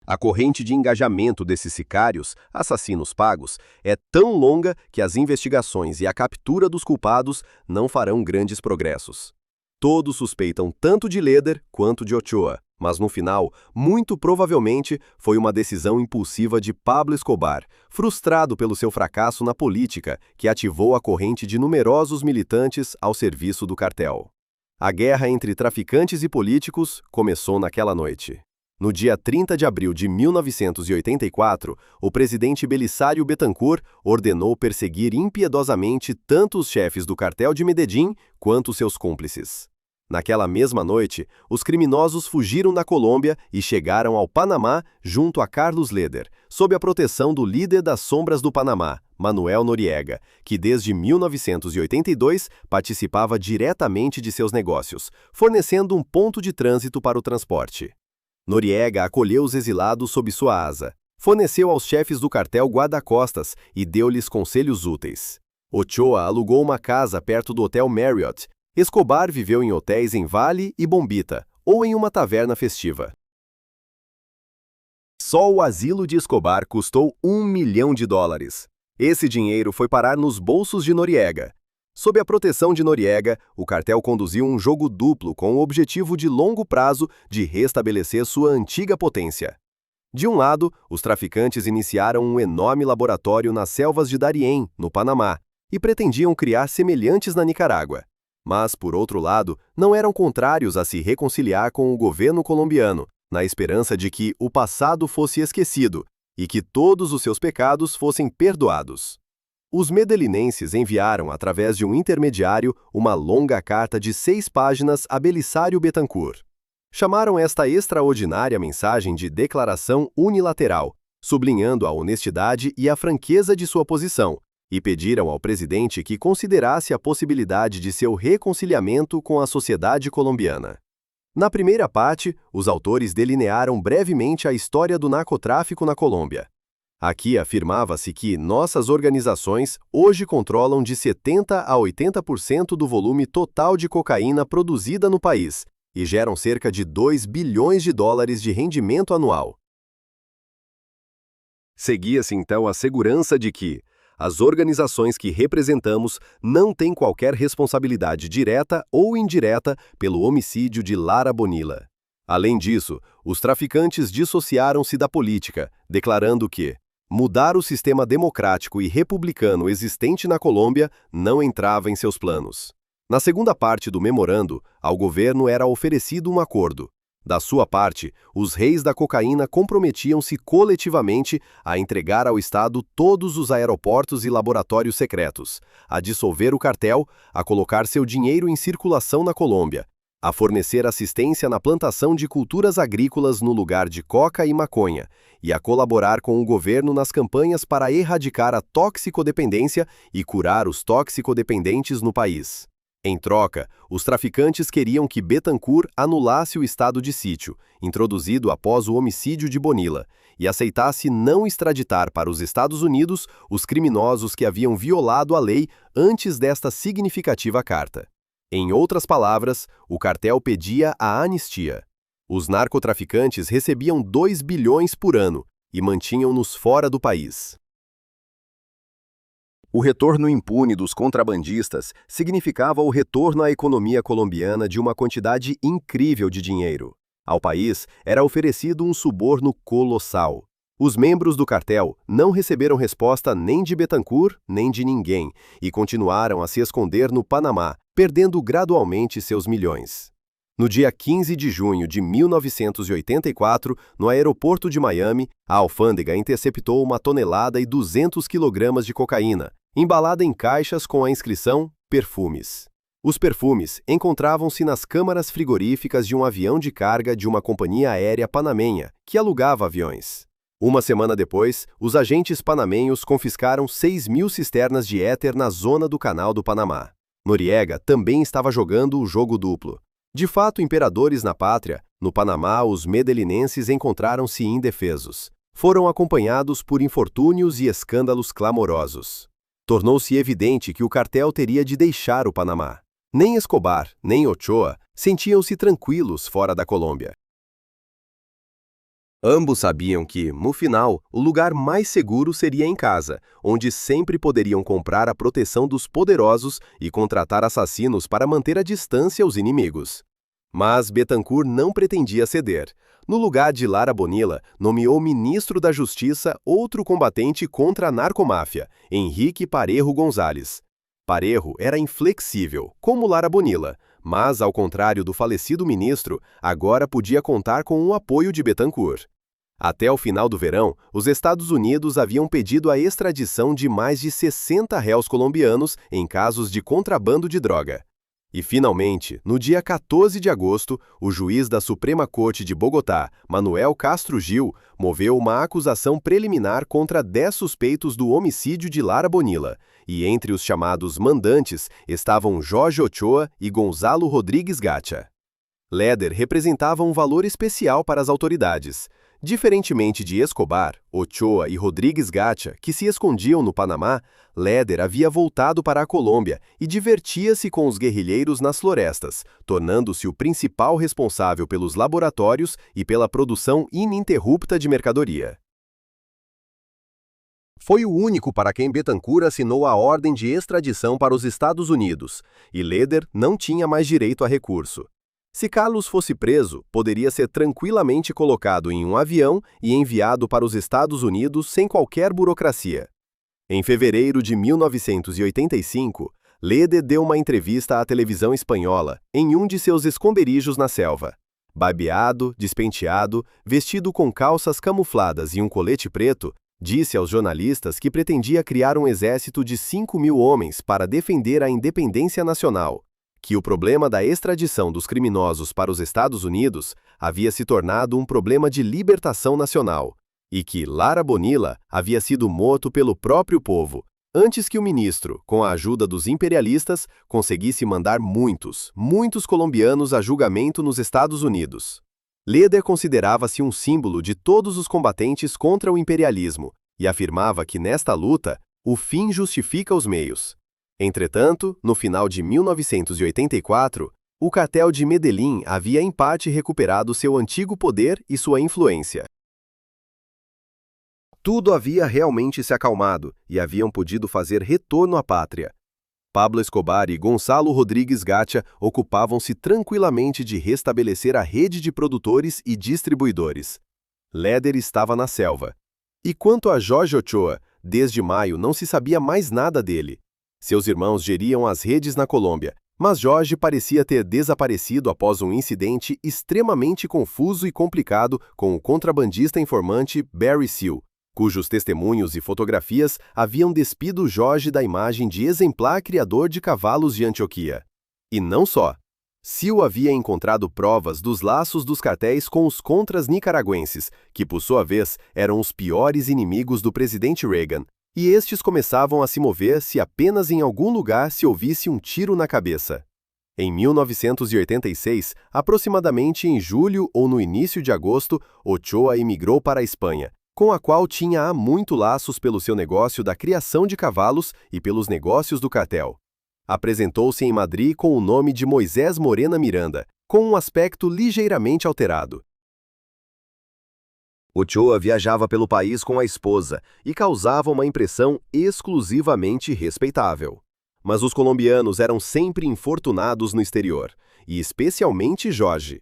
A corrente de engajamento desses sicários, assassinos pagos, é tão longa que as investigações e a captura dos culpados não farão grandes progressos. Todos suspeitam tanto de Leder quanto de Ochoa. Mas no final, muito provavelmente, foi uma decisão impulsiva de Pablo Escobar, frustrado pelo seu fracasso na política, que ativou a corrente de numerosos militantes ao serviço do cartel. A guerra entre traficantes e políticos começou naquela noite. No dia 30 de abril de 1984, o presidente Belisário Bettencourt ordenou perseguir impiedosamente tanto os chefes do cartel de Medellín quanto seus cúmplices. Naquela mesma noite, os criminosos fugiram da Colômbia e chegaram ao Panamá junto a Carlos Leder, sob a proteção do líder das sombras do Panamá, Manuel Noriega, que desde 1982 participava diretamente de seus negócios, fornecendo um ponto de trânsito para o transporte. Noriega acolheu os exilados sob sua asa, forneceu aos chefes do cartel guarda-costas e deu-lhes conselhos úteis. Ochoa alugou uma casa perto do Hotel Marriott. Escobar viveu em hotéis em Vale e Bombita, ou em uma taverna festiva. Só o asilo de Escobar custou US$ 1 milhão. Esse dinheiro foi parar nos bolsos de Noriega. Sob a proteção de Noriega, o cartel conduziu um jogo duplo com o objetivo de longo prazo de restabelecer sua antiga potência. De um lado, os traficantes iniciaram um enorme laboratório nas selvas de Darién, no Panamá, e pretendiam criar semelhantes na Nicarágua. Mas, por outro lado, não eram contrários a se reconciliar com o governo colombiano, na esperança de que o passado fosse esquecido e que todos os seus pecados fossem perdoados. Os medelinenses enviaram, através de um intermediário, uma longa carta de 6 páginas a Belisário Bettencourt. Chamaram esta extraordinária mensagem de declaração unilateral, sublinhando a honestidade e a franqueza de sua posição, e pediram ao presidente que considerasse a possibilidade de seu reconciliamento com a sociedade colombiana. Na primeira parte, os autores delinearam brevemente a história do narcotráfico na Colômbia. Aqui afirmava-se que nossas organizações hoje controlam de 70% a 80% do volume total de cocaína produzida no país e geram cerca de US$ 2 bilhões de rendimento anual. Seguia-se então a segurança de que as organizações que representamos não têm qualquer responsabilidade direta ou indireta pelo homicídio de Lara Bonilla. Além disso, os traficantes dissociaram-se da política, declarando que mudar o sistema democrático e republicano existente na Colômbia não entrava em seus planos. Na segunda parte do memorando, ao governo era oferecido um acordo. Da sua parte, os reis da cocaína comprometiam-se coletivamente a entregar ao Estado todos os aeroportos e laboratórios secretos, a dissolver o cartel, a colocar seu dinheiro em circulação na Colômbia, a fornecer assistência na plantação de culturas agrícolas no lugar de coca e maconha, e a colaborar com o governo nas campanhas para erradicar a toxicodependência e curar os toxicodependentes no país. Em troca, os traficantes queriam que Bettencourt anulasse o estado de sítio, introduzido após o homicídio de Bonilla, e aceitasse não extraditar para os Estados Unidos os criminosos que haviam violado a lei antes desta significativa carta. Em outras palavras, o cartel pedia a anistia. Os narcotraficantes recebiam 2 bilhões por ano e mantinham-nos fora do país. O retorno impune dos contrabandistas significava o retorno à economia colombiana de uma quantidade incrível de dinheiro. Ao país era oferecido um suborno colossal. Os membros do cartel não receberam resposta nem de Bettencourt nem de ninguém e continuaram a se esconder no Panamá, perdendo gradualmente seus milhões. No dia 15 de junho de 1984, no aeroporto de Miami, a alfândega interceptou 1,2 kg de cocaína, embalada em caixas com a inscrição perfumes. Os perfumes encontravam-se nas câmaras frigoríficas de um avião de carga de uma companhia aérea panamenha, que alugava aviões. Uma semana depois, os agentes panamenhos confiscaram 6.000 cisternas de éter na zona do Canal do Panamá. Noriega também estava jogando o jogo duplo. De fato, imperadores na pátria, no Panamá os medelinenses encontraram-se indefesos. Foram acompanhados por infortúnios e escândalos clamorosos. Tornou-se evidente que o cartel teria de deixar o Panamá. Nem Escobar, nem Ochoa sentiam-se tranquilos fora da Colômbia. Ambos sabiam que, no final, o lugar mais seguro seria em casa, onde sempre poderiam comprar a proteção dos poderosos e contratar assassinos para manter à distância os inimigos. Mas Bettencourt não pretendia ceder. No lugar de Lara Bonilla, nomeou ministro da Justiça outro combatente contra a narcomáfia, Henrique Parejo González. Parejo era inflexível, como Lara Bonilla, mas, ao contrário do falecido ministro, agora podia contar com o apoio de Bettencourt. Até o final do verão, os Estados Unidos haviam pedido a extradição de mais de 60 réus colombianos em casos de contrabando de droga. E, finalmente, no dia 14 de agosto, o juiz da Suprema Corte de Bogotá, Manuel Castro Gil, moveu uma acusação preliminar contra 10 suspeitos do homicídio de Lara Bonilla, e entre os chamados mandantes estavam Jorge Ochoa e Gonzalo Rodrigues Gacha. Leder representava um valor especial para as autoridades. Diferentemente de Escobar, Ochoa e Rodrigues Gacha, que se escondiam no Panamá, Leder havia voltado para a Colômbia e divertia-se com os guerrilheiros nas florestas, tornando-se o principal responsável pelos laboratórios e pela produção ininterrupta de mercadoria. Foi o único para quem Bettencourt assinou a ordem de extradição para os Estados Unidos, e Leder não tinha mais direito a recurso. Se Carlos fosse preso, poderia ser tranquilamente colocado em um avião e enviado para os Estados Unidos sem qualquer burocracia. Em fevereiro de 1985, Leder deu uma entrevista à televisão espanhola, em um de seus esconderijos na selva. Barbeado, despenteado, vestido com calças camufladas e um colete preto, disse aos jornalistas que pretendia criar um exército de 5.000 homens para defender a independência nacional, que o problema da extradição dos criminosos para os Estados Unidos havia se tornado um problema de libertação nacional, e que Lara Bonilla havia sido morto pelo próprio povo, antes que o ministro, com a ajuda dos imperialistas, conseguisse mandar muitos colombianos a julgamento nos Estados Unidos. Leder considerava-se um símbolo de todos os combatentes contra o imperialismo e afirmava que, nesta luta, o fim justifica os meios. Entretanto, no final de 1984, o cartel de Medellín havia em parte recuperado seu antigo poder e sua influência. Tudo havia realmente se acalmado e haviam podido fazer retorno à pátria. Pablo Escobar e Gonzalo Rodrigues Gacha ocupavam-se tranquilamente de restabelecer a rede de produtores e distribuidores. Leder estava na selva. E quanto a Jorge Ochoa, desde maio não se sabia mais nada dele. Seus irmãos geriam as redes na Colômbia, mas Jorge parecia ter desaparecido após um incidente extremamente confuso e complicado com o contrabandista informante Barry Seal, cujos testemunhos e fotografias haviam despido Jorge da imagem de exemplar criador de cavalos de Antioquia. E não só. Seal havia encontrado provas dos laços dos cartéis com os contras nicaragüenses, que por sua vez eram os piores inimigos do presidente Reagan, e estes começavam a se mover se apenas em algum lugar se ouvisse um tiro na cabeça. Em 1986, aproximadamente em julho ou no início de agosto, Ochoa emigrou para a Espanha, com a qual tinha há muito laços pelo seu negócio da criação de cavalos e pelos negócios do cartel. Apresentou-se em Madrid com o nome de Moisés Morena Miranda, com um aspecto ligeiramente alterado. Ochoa viajava pelo país com a esposa e causava uma impressão exclusivamente respeitável. Mas os colombianos eram sempre infortunados no exterior, e especialmente Jorge.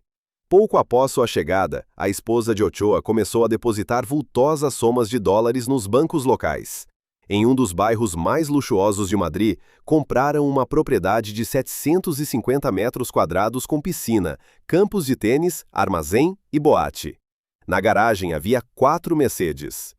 Pouco após sua chegada, a esposa de Ochoa começou a depositar vultosas somas de dólares nos bancos locais. Em um dos bairros mais luxuosos de Madrid, compraram uma propriedade de 750 metros quadrados com piscina, campos de tênis, armazém e boate. Na garagem havia 4 Mercedes.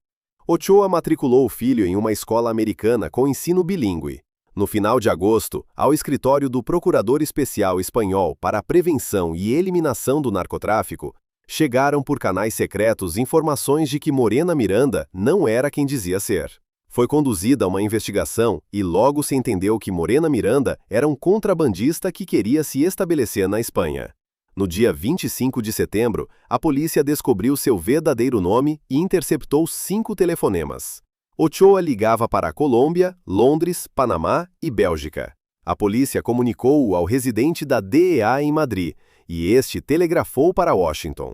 Ochoa matriculou o filho em uma escola americana com ensino bilíngue. No final de agosto, ao escritório do Procurador Especial Espanhol para a Prevenção e Eliminação do Narcotráfico, chegaram por canais secretos informações de que Morena Miranda não era quem dizia ser. Foi conduzida uma investigação e logo se entendeu que Morena Miranda era um contrabandista que queria se estabelecer na Espanha. No dia 25 de setembro, a polícia descobriu seu verdadeiro nome e interceptou 5 telefonemas. Ochoa ligava para a Colômbia, Londres, Panamá e Bélgica. A polícia comunicou-o ao residente da DEA em Madrid, e este telegrafou para Washington.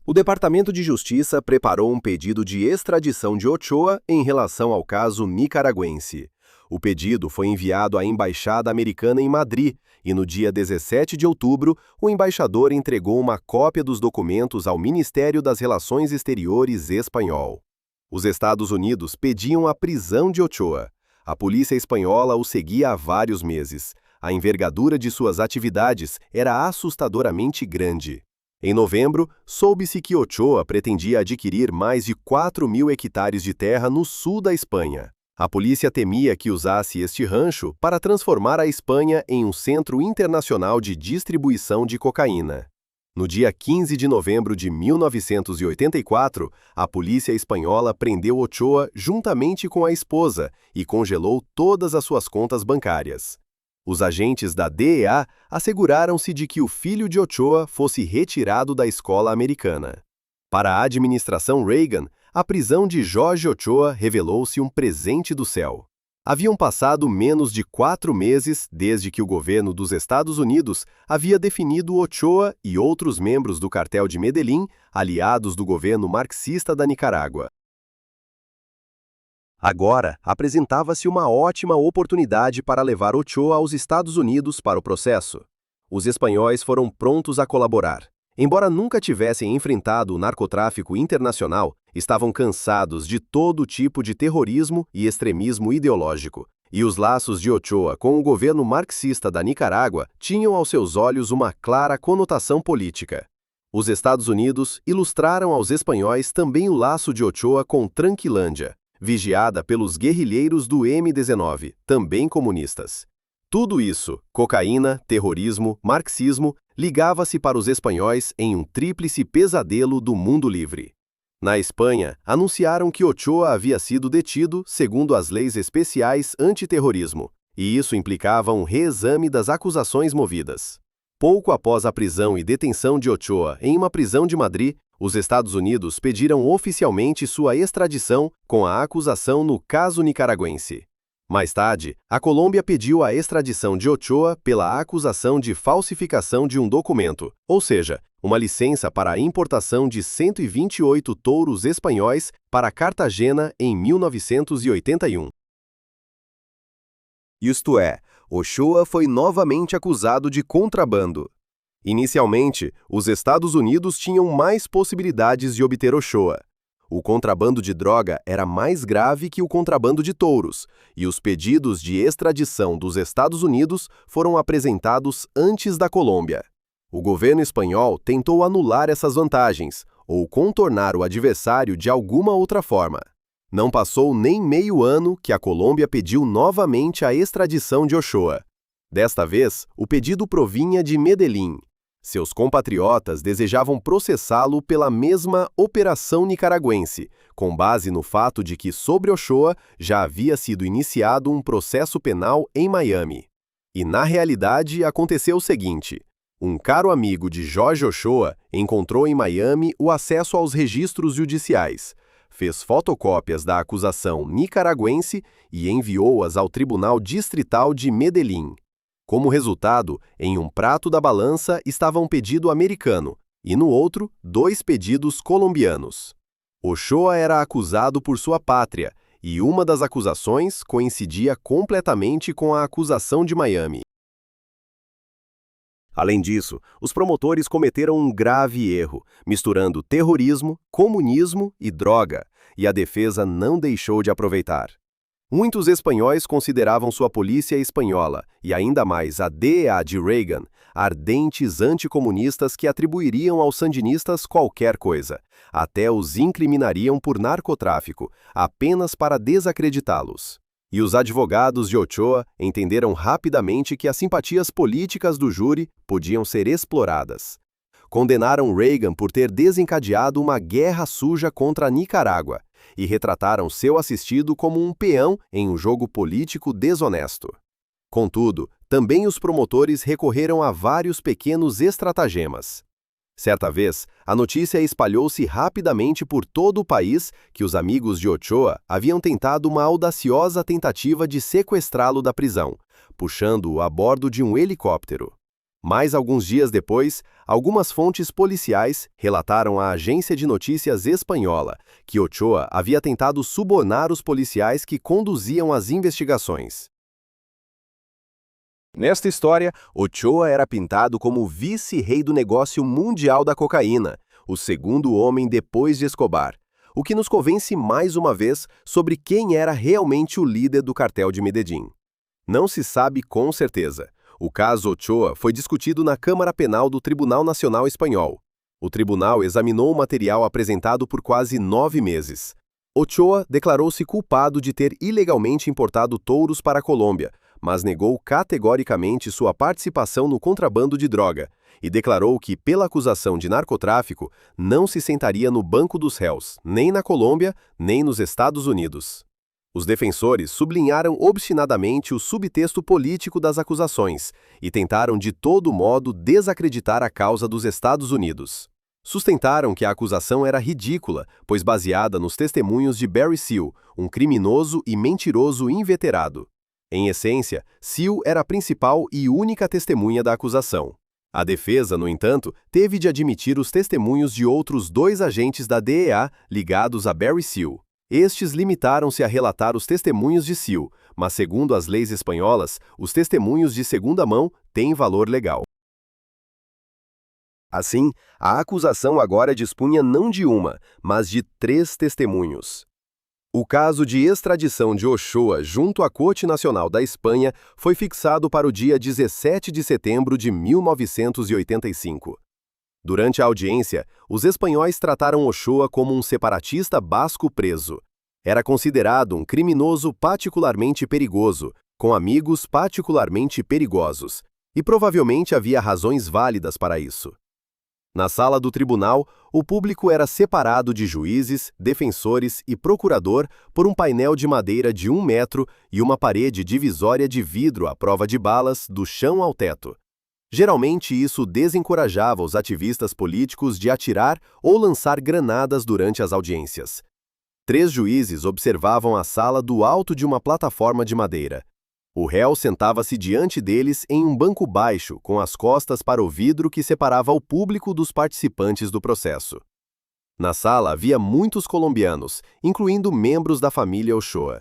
O Departamento de Justiça preparou um pedido de extradição de Ochoa em relação ao caso nicaragüense. O pedido foi enviado à Embaixada Americana em Madrid e no dia 17 de outubro, o embaixador entregou uma cópia dos documentos ao Ministério das Relações Exteriores espanhol. Os Estados Unidos pediam a prisão de Ochoa. A polícia espanhola o seguia há vários meses. A envergadura de suas atividades era assustadoramente grande. Em novembro, soube-se que Ochoa pretendia adquirir mais de 4.000 hectares de terra no sul da Espanha. A polícia temia que usasse este rancho para transformar a Espanha em um centro internacional de distribuição de cocaína. No dia 15 de novembro de 1984, a polícia espanhola prendeu Ochoa juntamente com a esposa e congelou todas as suas contas bancárias. Os agentes da DEA asseguraram-se de que o filho de Ochoa fosse retirado da escola americana. Para a administração Reagan, a prisão de Jorge Ochoa revelou-se um presente do céu. Haviam passado menos de 4 meses desde que o governo dos Estados Unidos havia definido Ochoa e outros membros do cartel de Medellín, aliados do governo marxista da Nicarágua. Agora, apresentava-se uma ótima oportunidade para levar Ochoa aos Estados Unidos para o processo. Os espanhóis foram prontos a colaborar. Embora nunca tivessem enfrentado o narcotráfico internacional, estavam cansados de todo tipo de terrorismo e extremismo ideológico, e os laços de Ochoa com o governo marxista da Nicarágua tinham aos seus olhos uma clara conotação política. Os Estados Unidos ilustraram aos espanhóis também o laço de Ochoa com Tranquilândia, vigiada pelos guerrilheiros do M-19, também comunistas. Tudo isso, cocaína, terrorismo, marxismo, ligava-se para os espanhóis em um tríplice pesadelo do mundo livre. Na Espanha, anunciaram que Ochoa havia sido detido segundo as leis especiais antiterrorismo, e isso implicava um reexame das acusações movidas. Pouco após a prisão e detenção de Ochoa em uma prisão de Madrid, os Estados Unidos pediram oficialmente sua extradição com a acusação no caso nicaragüense. Mais tarde, a Colômbia pediu a extradição de Ochoa pela acusação de falsificação de um documento, ou seja, uma licença para a importação de 128 touros espanhóis para Cartagena em 1981. Isto é, Ochoa foi novamente acusado de contrabando. Inicialmente, os Estados Unidos tinham mais possibilidades de obter Ochoa. O contrabando de droga era mais grave que o contrabando de touros, e os pedidos de extradição dos Estados Unidos foram apresentados antes da Colômbia. O governo espanhol tentou anular essas vantagens, ou contornar o adversário de alguma outra forma. Não passou nem meio ano que a Colômbia pediu novamente a extradição de Ochoa. Desta vez, o pedido provinha de Medellín. Seus compatriotas desejavam processá-lo pela mesma operação nicaragüense, com base no fato de que sobre Ochoa já havia sido iniciado um processo penal em Miami. E na realidade aconteceu o seguinte: um caro amigo de Jorge Ochoa encontrou em Miami o acesso aos registros judiciais, fez fotocópias da acusação nicaragüense e enviou-as ao Tribunal Distrital de Medellín. Como resultado, em um prato da balança estava um pedido americano e no outro, 2 pedidos colombianos. Ochoa era acusado por sua pátria e uma das acusações coincidia completamente com a acusação de Miami. Além disso, os promotores cometeram um grave erro, misturando terrorismo, comunismo e droga, e a defesa não deixou de aproveitar. Muitos espanhóis consideravam sua polícia espanhola, e ainda mais a DEA de Reagan, ardentes anticomunistas que atribuiriam aos sandinistas qualquer coisa, até os incriminariam por narcotráfico, apenas para desacreditá-los. E os advogados de Ochoa entenderam rapidamente que as simpatias políticas do júri podiam ser exploradas. Condenaram Reagan por ter desencadeado uma guerra suja contra a Nicarágua, e retrataram seu assistido como um peão em um jogo político desonesto. Contudo, também os promotores recorreram a vários pequenos estratagemas. Certa vez, a notícia espalhou-se rapidamente por todo o país que os amigos de Ochoa haviam tentado uma audaciosa tentativa de sequestrá-lo da prisão, puxando-o a bordo de um helicóptero. Mais alguns dias depois, algumas fontes policiais relataram à agência de notícias espanhola que Ochoa havia tentado subornar os policiais que conduziam as investigações. Nesta história, Ochoa era pintado como o vice-rei do negócio mundial da cocaína, o segundo homem depois de Escobar, o que nos convence mais uma vez sobre quem era realmente o líder do cartel de Medellín. Não se sabe com certeza. O caso Ochoa foi discutido na Câmara Penal do Tribunal Nacional Espanhol. O tribunal examinou o material apresentado por quase 9 meses. Ochoa declarou-se culpado de ter ilegalmente importado touros para a Colômbia, mas negou categoricamente sua participação no contrabando de droga e declarou que, pela acusação de narcotráfico, não se sentaria no banco dos réus, nem na Colômbia, nem nos Estados Unidos. Os defensores sublinharam obstinadamente o subtexto político das acusações e tentaram de todo modo desacreditar a causa dos Estados Unidos. Sustentaram que a acusação era ridícula, pois baseada nos testemunhos de Barry Seal, um criminoso e mentiroso inveterado. Em essência, Seal era a principal e única testemunha da acusação. A defesa, no entanto, teve de admitir os testemunhos de outros 2 agentes da DEA ligados a Barry Seal. Estes limitaram-se a relatar os testemunhos de Seal, mas segundo as leis espanholas, os testemunhos de segunda mão têm valor legal. Assim, a acusação agora dispunha não de uma, mas de 3 testemunhos. O caso de extradição de Ochoa junto à Corte Nacional da Espanha foi fixado para o dia 17 de setembro de 1985. Durante a audiência, os espanhóis trataram Ochoa como um separatista basco preso. Era considerado um criminoso particularmente perigoso, com amigos particularmente perigosos, e provavelmente havia razões válidas para isso. Na sala do tribunal, o público era separado de juízes, defensores e procurador por um painel de madeira de 1 metro e uma parede divisória de vidro à prova de balas, do chão ao teto. Geralmente isso desencorajava os ativistas políticos de atirar ou lançar granadas durante as audiências. 3 juízes observavam a sala do alto de uma plataforma de madeira. O réu sentava-se diante deles em um banco baixo, com as costas para o vidro que separava o público dos participantes do processo. Na sala havia muitos colombianos, incluindo membros da família Ochoa.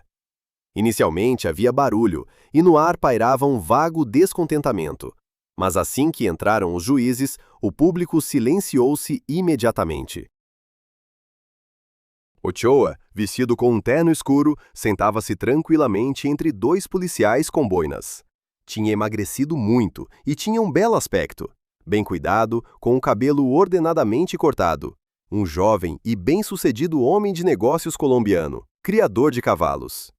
Inicialmente havia barulho, e no ar pairava um vago descontentamento. Mas assim que entraram os juízes, o público silenciou-se imediatamente. Ochoa, vestido com um terno escuro, sentava-se tranquilamente entre 2 policiais com boinas. Tinha emagrecido muito e tinha um belo aspecto, bem cuidado, com o cabelo ordenadamente cortado. Um jovem e bem-sucedido homem de negócios colombiano, criador de cavalos.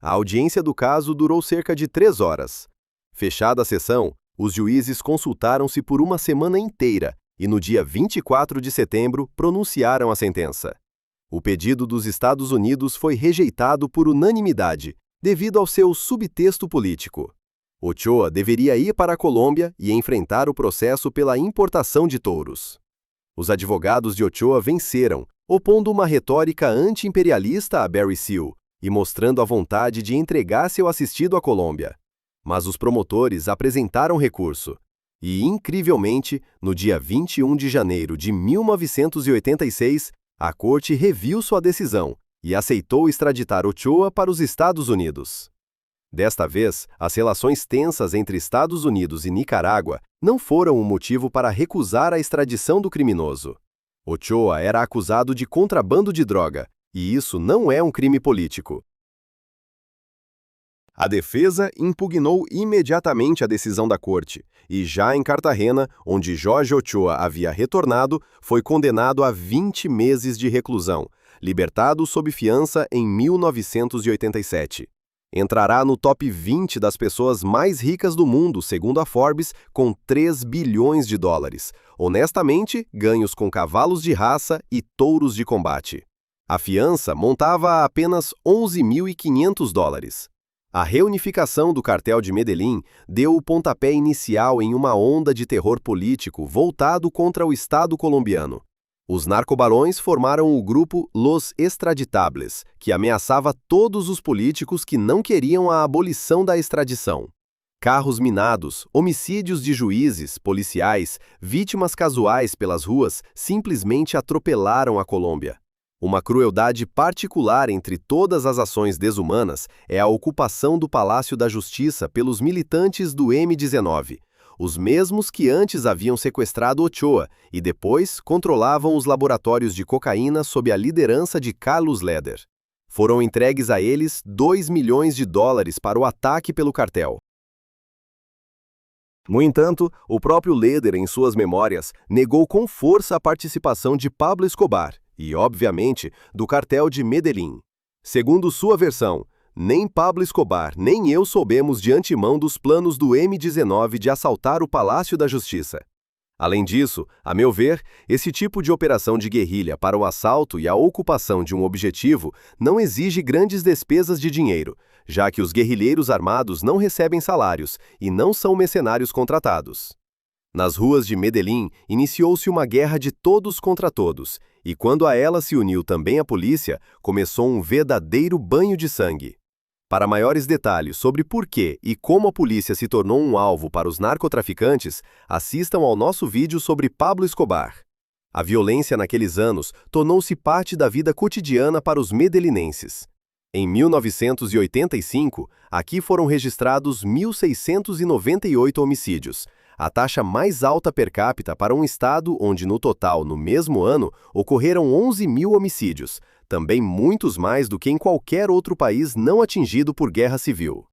A audiência do caso durou cerca de 3 horas. Fechada a sessão, os juízes consultaram-se por uma semana inteira e no dia 24 de setembro pronunciaram a sentença. O pedido dos Estados Unidos foi rejeitado por unanimidade, devido ao seu subtexto político. Ochoa deveria ir para a Colômbia e enfrentar o processo pela importação de touros. Os advogados de Ochoa venceram, opondo uma retórica anti-imperialista a Barry Seal e mostrando a vontade de entregar seu assistido à Colômbia. Mas os promotores apresentaram recurso. E, incrivelmente, no dia 21 de janeiro de 1986, a Corte reviu sua decisão e aceitou extraditar Ochoa para os Estados Unidos. Desta vez, as relações tensas entre Estados Unidos e Nicarágua não foram um motivo para recusar a extradição do criminoso. Ochoa era acusado de contrabando de droga, e isso não é um crime político. A defesa impugnou imediatamente a decisão da corte, e já em Cartagena, onde Jorge Ochoa havia retornado, foi condenado a 20 meses de reclusão, libertado sob fiança em 1987. Entrará no top 20 das pessoas mais ricas do mundo, segundo a Forbes, com 3 bilhões de dólares, honestamente ganhos com cavalos de raça e touros de combate. A fiança montava a apenas 11.500 dólares. A reunificação do cartel de Medellín deu o pontapé inicial em uma onda de terror político voltado contra o Estado colombiano. Os narcobarões formaram o grupo Los Extraditables, que ameaçava todos os políticos que não queriam a abolição da extradição. Carros minados, homicídios de juízes, policiais, vítimas casuais pelas ruas simplesmente atropelaram a Colômbia. Uma crueldade particular entre todas as ações desumanas é a ocupação do Palácio da Justiça pelos militantes do M-19, os mesmos que antes haviam sequestrado Ochoa e depois controlavam os laboratórios de cocaína sob a liderança de Carlos Leder. Foram entregues a eles $2 milhões para o ataque pelo cartel. No entanto, o próprio Leder, em suas memórias, negou com força a participação de Pablo Escobar e, obviamente, do cartel de Medellín. Segundo sua versão, nem Pablo Escobar nem eu soubemos de antemão dos planos do M-19 de assaltar o Palácio da Justiça. Além disso, a meu ver, esse tipo de operação de guerrilha para o assalto e a ocupação de um objetivo não exige grandes despesas de dinheiro, já que os guerrilheiros armados não recebem salários e não são mercenários contratados. Nas ruas de Medellín, iniciou-se uma guerra de todos contra todos, e quando a ela se uniu também a polícia, começou um verdadeiro banho de sangue. Para maiores detalhes sobre por que e como a polícia se tornou um alvo para os narcotraficantes, assistam ao nosso vídeo sobre Pablo Escobar. A violência naqueles anos tornou-se parte da vida cotidiana para os medelinenses. Em 1985, aqui foram registrados 1.698 homicídios, a taxa mais alta per capita para um estado onde, no total, no mesmo ano, ocorreram 11.000 homicídios, também muitos mais do que em qualquer outro país não atingido por guerra civil.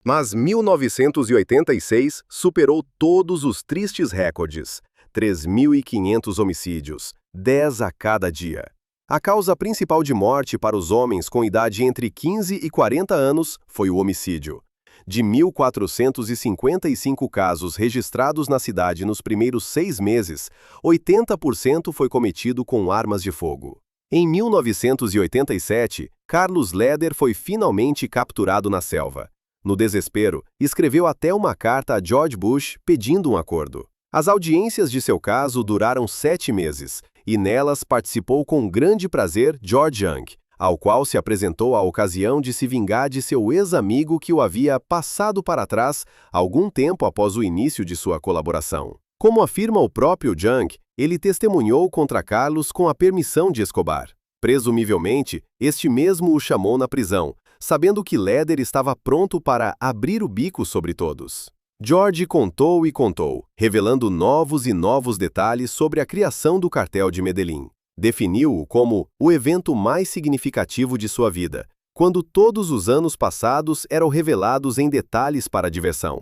Mas 1986 superou todos os tristes recordes: 3.500 homicídios, 10 a cada dia. A causa principal de morte para os homens com idade entre 15 e 40 anos foi o homicídio. De 1.455 casos registrados na cidade nos primeiros 6 meses, 80% foi cometido com armas de fogo. Em 1987, Carlos Leder foi finalmente capturado na selva. No desespero, escreveu até uma carta a George Bush pedindo um acordo. As audiências de seu caso duraram 7 meses, e nelas participou com grande prazer George Young, ao qual se apresentou a ocasião de se vingar de seu ex-amigo que o havia passado para trás algum tempo após o início de sua colaboração. Como afirma o próprio Young, ele testemunhou contra Carlos com a permissão de Escobar. Presumivelmente, este mesmo o chamou na prisão, sabendo que Leder estava pronto para abrir o bico sobre todos. George contou e contou, revelando novos e novos detalhes sobre a criação do cartel de Medellín. Definiu-o como o evento mais significativo de sua vida, quando todos os anos passados eram revelados em detalhes para a diversão.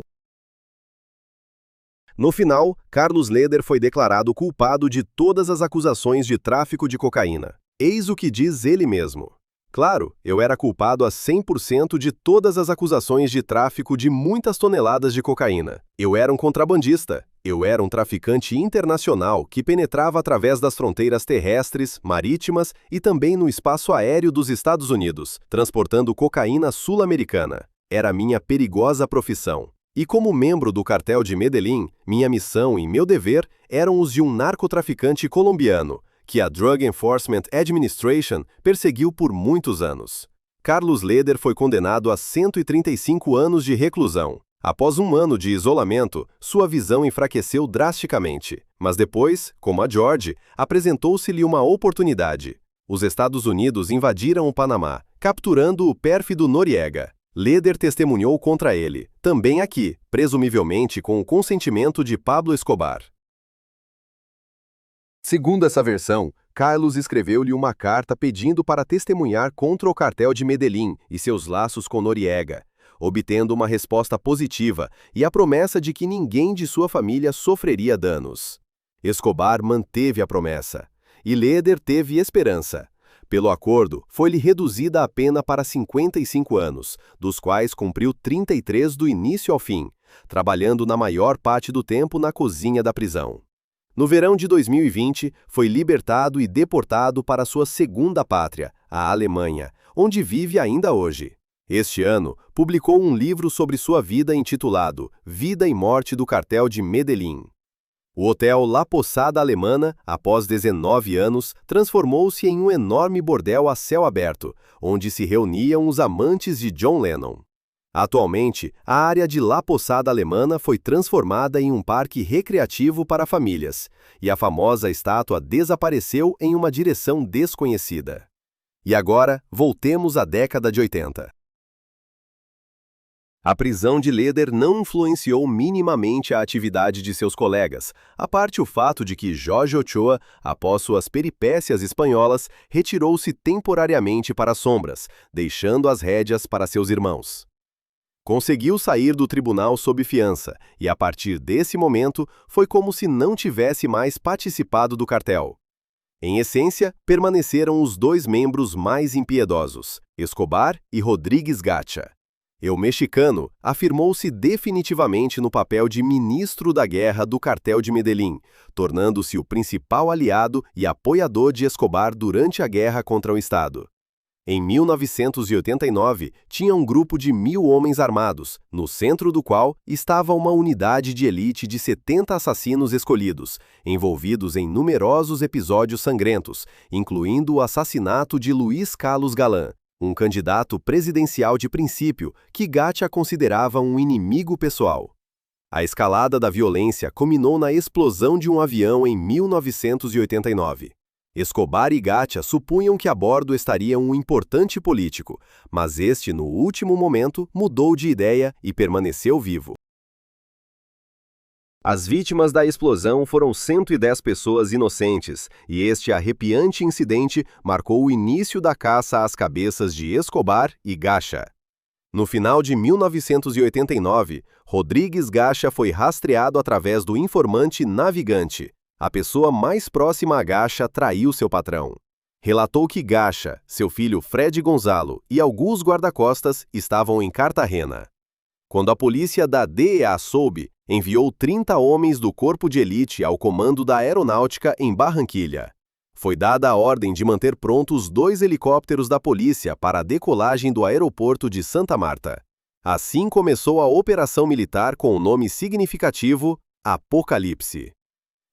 No final, Carlos Leder foi declarado culpado de todas as acusações de tráfico de cocaína. Eis o que diz ele mesmo. Claro, eu era culpado a 100% de todas as acusações de tráfico de muitas toneladas de cocaína. Eu era um contrabandista. Eu era um traficante internacional que penetrava através das fronteiras terrestres, marítimas e também no espaço aéreo dos Estados Unidos, transportando cocaína sul-americana. Era minha perigosa profissão. E como membro do cartel de Medellín, minha missão e meu dever eram os de um narcotraficante colombiano, que a Drug Enforcement Administration perseguiu por muitos anos. Carlos Leder foi condenado a 135 anos de reclusão. Após um ano de isolamento, sua visão enfraqueceu drasticamente, mas depois, como a George, apresentou-se-lhe uma oportunidade. Os Estados Unidos invadiram o Panamá, capturando o pérfido Noriega. Leder testemunhou contra ele, também aqui, presumivelmente com o consentimento de Pablo Escobar. Segundo essa versão, Carlos escreveu-lhe uma carta pedindo para testemunhar contra o cartel de Medellín e seus laços com Noriega, obtendo uma resposta positiva e a promessa de que ninguém de sua família sofreria danos. Escobar manteve a promessa, e Leder teve esperança. Pelo acordo, foi-lhe reduzida a pena para 55 anos, dos quais cumpriu 33 do início ao fim, trabalhando na maior parte do tempo na cozinha da prisão. No verão de 2020, foi libertado e deportado para sua segunda pátria, a Alemanha, onde vive ainda hoje. Este ano, publicou um livro sobre sua vida intitulado Vida e Morte do Cartel de Medellín. O hotel La Posada Alemana, após 19 anos, transformou-se em um enorme bordel a céu aberto, onde se reuniam os amantes de John Lennon. Atualmente, a área de La Posada Alemana foi transformada em um parque recreativo para famílias, e a famosa estátua desapareceu em uma direção desconhecida. E agora, voltemos à década de 80. A prisão de Leder não influenciou minimamente a atividade de seus colegas, à parte o fato de que Jorge Ochoa, após suas peripécias espanholas, retirou-se temporariamente para as sombras, deixando as rédeas para seus irmãos. Conseguiu sair do tribunal sob fiança, e a partir desse momento foi como se não tivesse mais participado do cartel. Em essência, permaneceram os dois membros mais impiedosos, Escobar e Rodríguez Gacha. O mexicano afirmou-se definitivamente no papel de ministro da guerra do cartel de Medellín, tornando-se o principal aliado e apoiador de Escobar durante a guerra contra o Estado. Em 1989, tinha um grupo de 1.000 homens armados, no centro do qual estava uma unidade de elite de 70 assassinos escolhidos, envolvidos em numerosos episódios sangrentos, incluindo o assassinato de Luiz Carlos Galán, um candidato presidencial de princípio que Gacha considerava um inimigo pessoal. A escalada da violência culminou na explosão de um avião em 1989. Escobar e Gacha supunham que a bordo estaria um importante político, mas este, no último momento, mudou de ideia e permaneceu vivo. As vítimas da explosão foram 110 pessoas inocentes, e este arrepiante incidente marcou o início da caça às cabeças de Escobar e Gacha. No final de 1989, Rodríguez Gacha foi rastreado através do informante Navigante. A pessoa mais próxima a Gacha traiu seu patrão. Relatou que Gacha, seu filho Fred Gonzalo e alguns guarda-costas estavam em Cartagena. Quando a polícia da DEA soube, enviou 30 homens do corpo de elite ao comando da aeronáutica em Barranquilha. Foi dada a ordem de manter prontos 2 helicópteros da polícia para a decolagem do aeroporto de Santa Marta. Assim começou a operação militar com o nome significativo Apocalipse.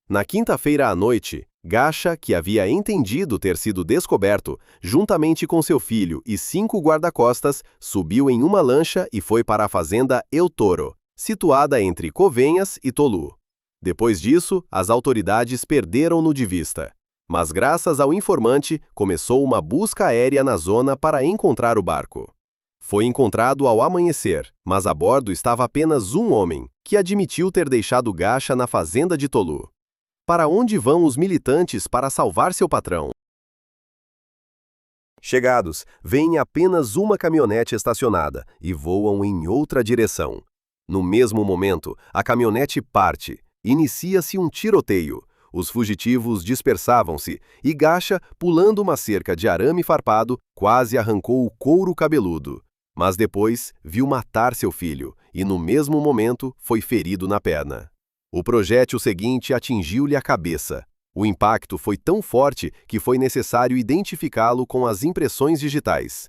Na quinta-feira à noite, Gacha, que havia entendido ter sido descoberto, juntamente com seu filho e 5 guarda-costas, subiu em uma lancha e foi para a fazenda El Toro, situada entre Covenhas e Tolú. Depois disso, as autoridades perderam-no de vista. Mas graças ao informante, começou uma busca aérea na zona para encontrar o barco. Foi encontrado ao amanhecer, mas a bordo estava apenas um homem, que admitiu ter deixado Gacha na fazenda de Tolú. Para onde vão os militantes para salvar seu patrão? Chegados, veem apenas uma caminhonete estacionada e voam em outra direção. No mesmo momento, a caminhonete parte. Inicia-se um tiroteio. Os fugitivos dispersavam-se e Gacha, pulando uma cerca de arame farpado, quase arrancou o couro cabeludo. Mas depois viu matar seu filho e, no mesmo momento, foi ferido na perna. O projétil seguinte atingiu-lhe a cabeça. O impacto foi tão forte que foi necessário identificá-lo com as impressões digitais.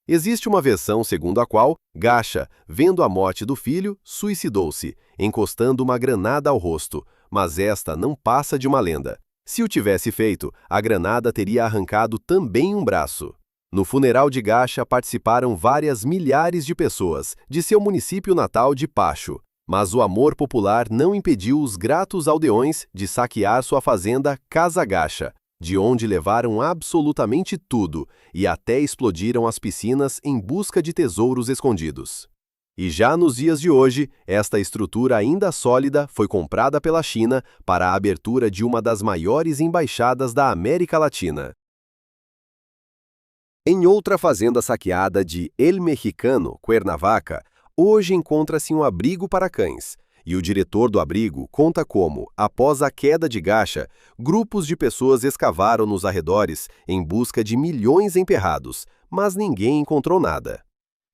Existe uma versão segundo a qual Gacha, vendo a morte do filho, suicidou-se, encostando uma granada ao rosto, mas esta não passa de uma lenda. Se o tivesse feito, a granada teria arrancado também um braço. No funeral de Gacha participaram várias milhares de pessoas, de seu município natal de Pacho. Mas o amor popular não impediu os gratos aldeões de saquear sua fazenda Casa Gacha, de onde levaram absolutamente tudo e até explodiram as piscinas em busca de tesouros escondidos. E já nos dias de hoje, esta estrutura ainda sólida foi comprada pela China para a abertura de uma das maiores embaixadas da América Latina. Em outra fazenda saqueada de El Mexicano, Cuernavaca, hoje encontra-se um abrigo para cães, e o diretor do abrigo conta como, após a queda de Gacha, grupos de pessoas escavaram nos arredores em busca de milhões emperrados, mas ninguém encontrou nada.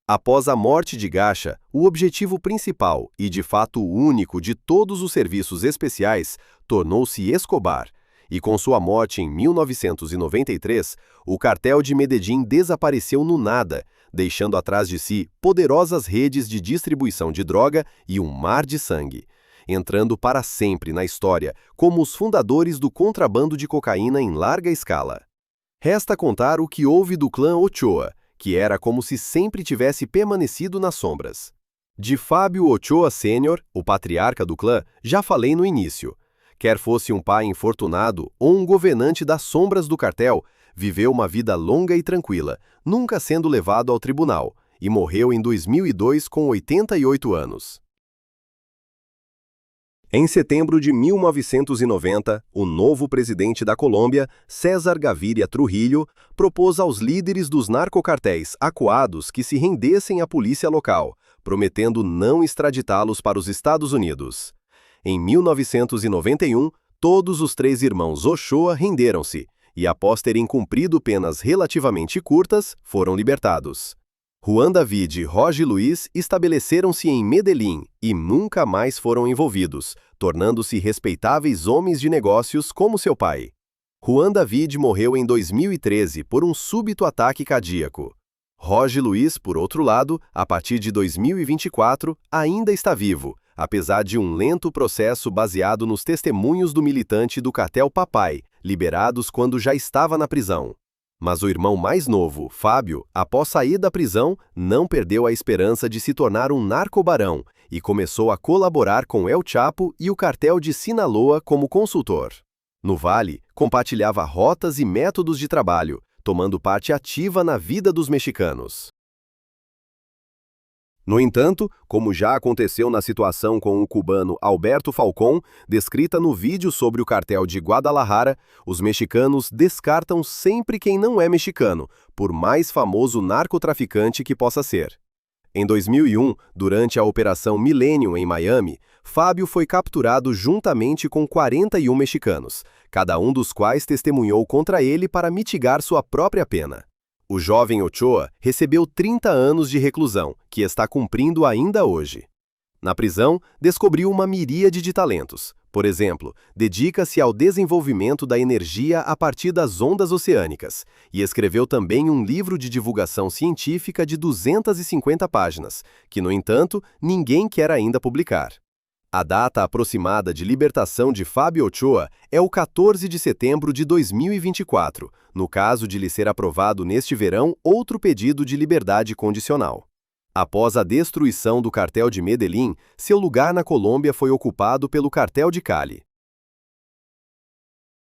Após a morte de Gacha, o objetivo principal e de fato único de todos os serviços especiais tornou-se Escobar, e com sua morte em 1993, o cartel de Medellín desapareceu no nada, deixando atrás de si poderosas redes de distribuição de droga e um mar de sangue, entrando para sempre na história como os fundadores do contrabando de cocaína em larga escala. Resta contar o que houve do clã Ochoa, que era como se sempre tivesse permanecido nas sombras. De Fábio Ochoa Sênior, o patriarca do clã, já falei no início. Quer fosse um pai infortunado ou um governante das sombras do cartel, viveu uma vida longa e tranquila, nunca sendo levado ao tribunal, e morreu em 2002 com 88 anos. Em setembro de 1990, o novo presidente da Colômbia, César Gaviria Trujillo, propôs aos líderes dos narcocartéis acuados que se rendessem à polícia local, prometendo não extraditá-los para os Estados Unidos. Em 1991, todos os 3 irmãos Ochoa renderam-se e, após terem cumprido penas relativamente curtas, foram libertados. Juan David e Jorge Luiz estabeleceram-se em Medellín e nunca mais foram envolvidos, tornando-se respeitáveis homens de negócios como seu pai. Juan David morreu em 2013 por um súbito ataque cardíaco. Jorge Luiz, por outro lado, a partir de 2024, ainda está vivo, apesar de um lento processo baseado nos testemunhos do militante do cartel Papai, liberados quando já estava na prisão. Mas o irmão mais novo, Fábio, após sair da prisão, não perdeu a esperança de se tornar um narcobarão e começou a colaborar com El Chapo e o cartel de Sinaloa como consultor. No Vale, compartilhava rotas e métodos de trabalho, tomando parte ativa na vida dos mexicanos. No entanto, como já aconteceu na situação com o cubano Alberto Falcón, descrita no vídeo sobre o cartel de Guadalajara, os mexicanos descartam sempre quem não é mexicano, por mais famoso narcotraficante que possa ser. Em 2001, durante a Operação Millennium em Miami, Fábio foi capturado juntamente com 41 mexicanos, cada um dos quais testemunhou contra ele para mitigar sua própria pena. O jovem Ochoa recebeu 30 anos de reclusão, que está cumprindo ainda hoje. Na prisão, descobriu uma miríade de talentos. Por exemplo, dedica-se ao desenvolvimento da energia a partir das ondas oceânicas e escreveu também um livro de divulgação científica de 250 páginas, que, no entanto, ninguém quer ainda publicar. A data aproximada de libertação de Fábio Ochoa é o 14 de setembro de 2024, no caso de lhe ser aprovado neste verão outro pedido de liberdade condicional. Após a destruição do cartel de Medellín, seu lugar na Colômbia foi ocupado pelo cartel de Cali.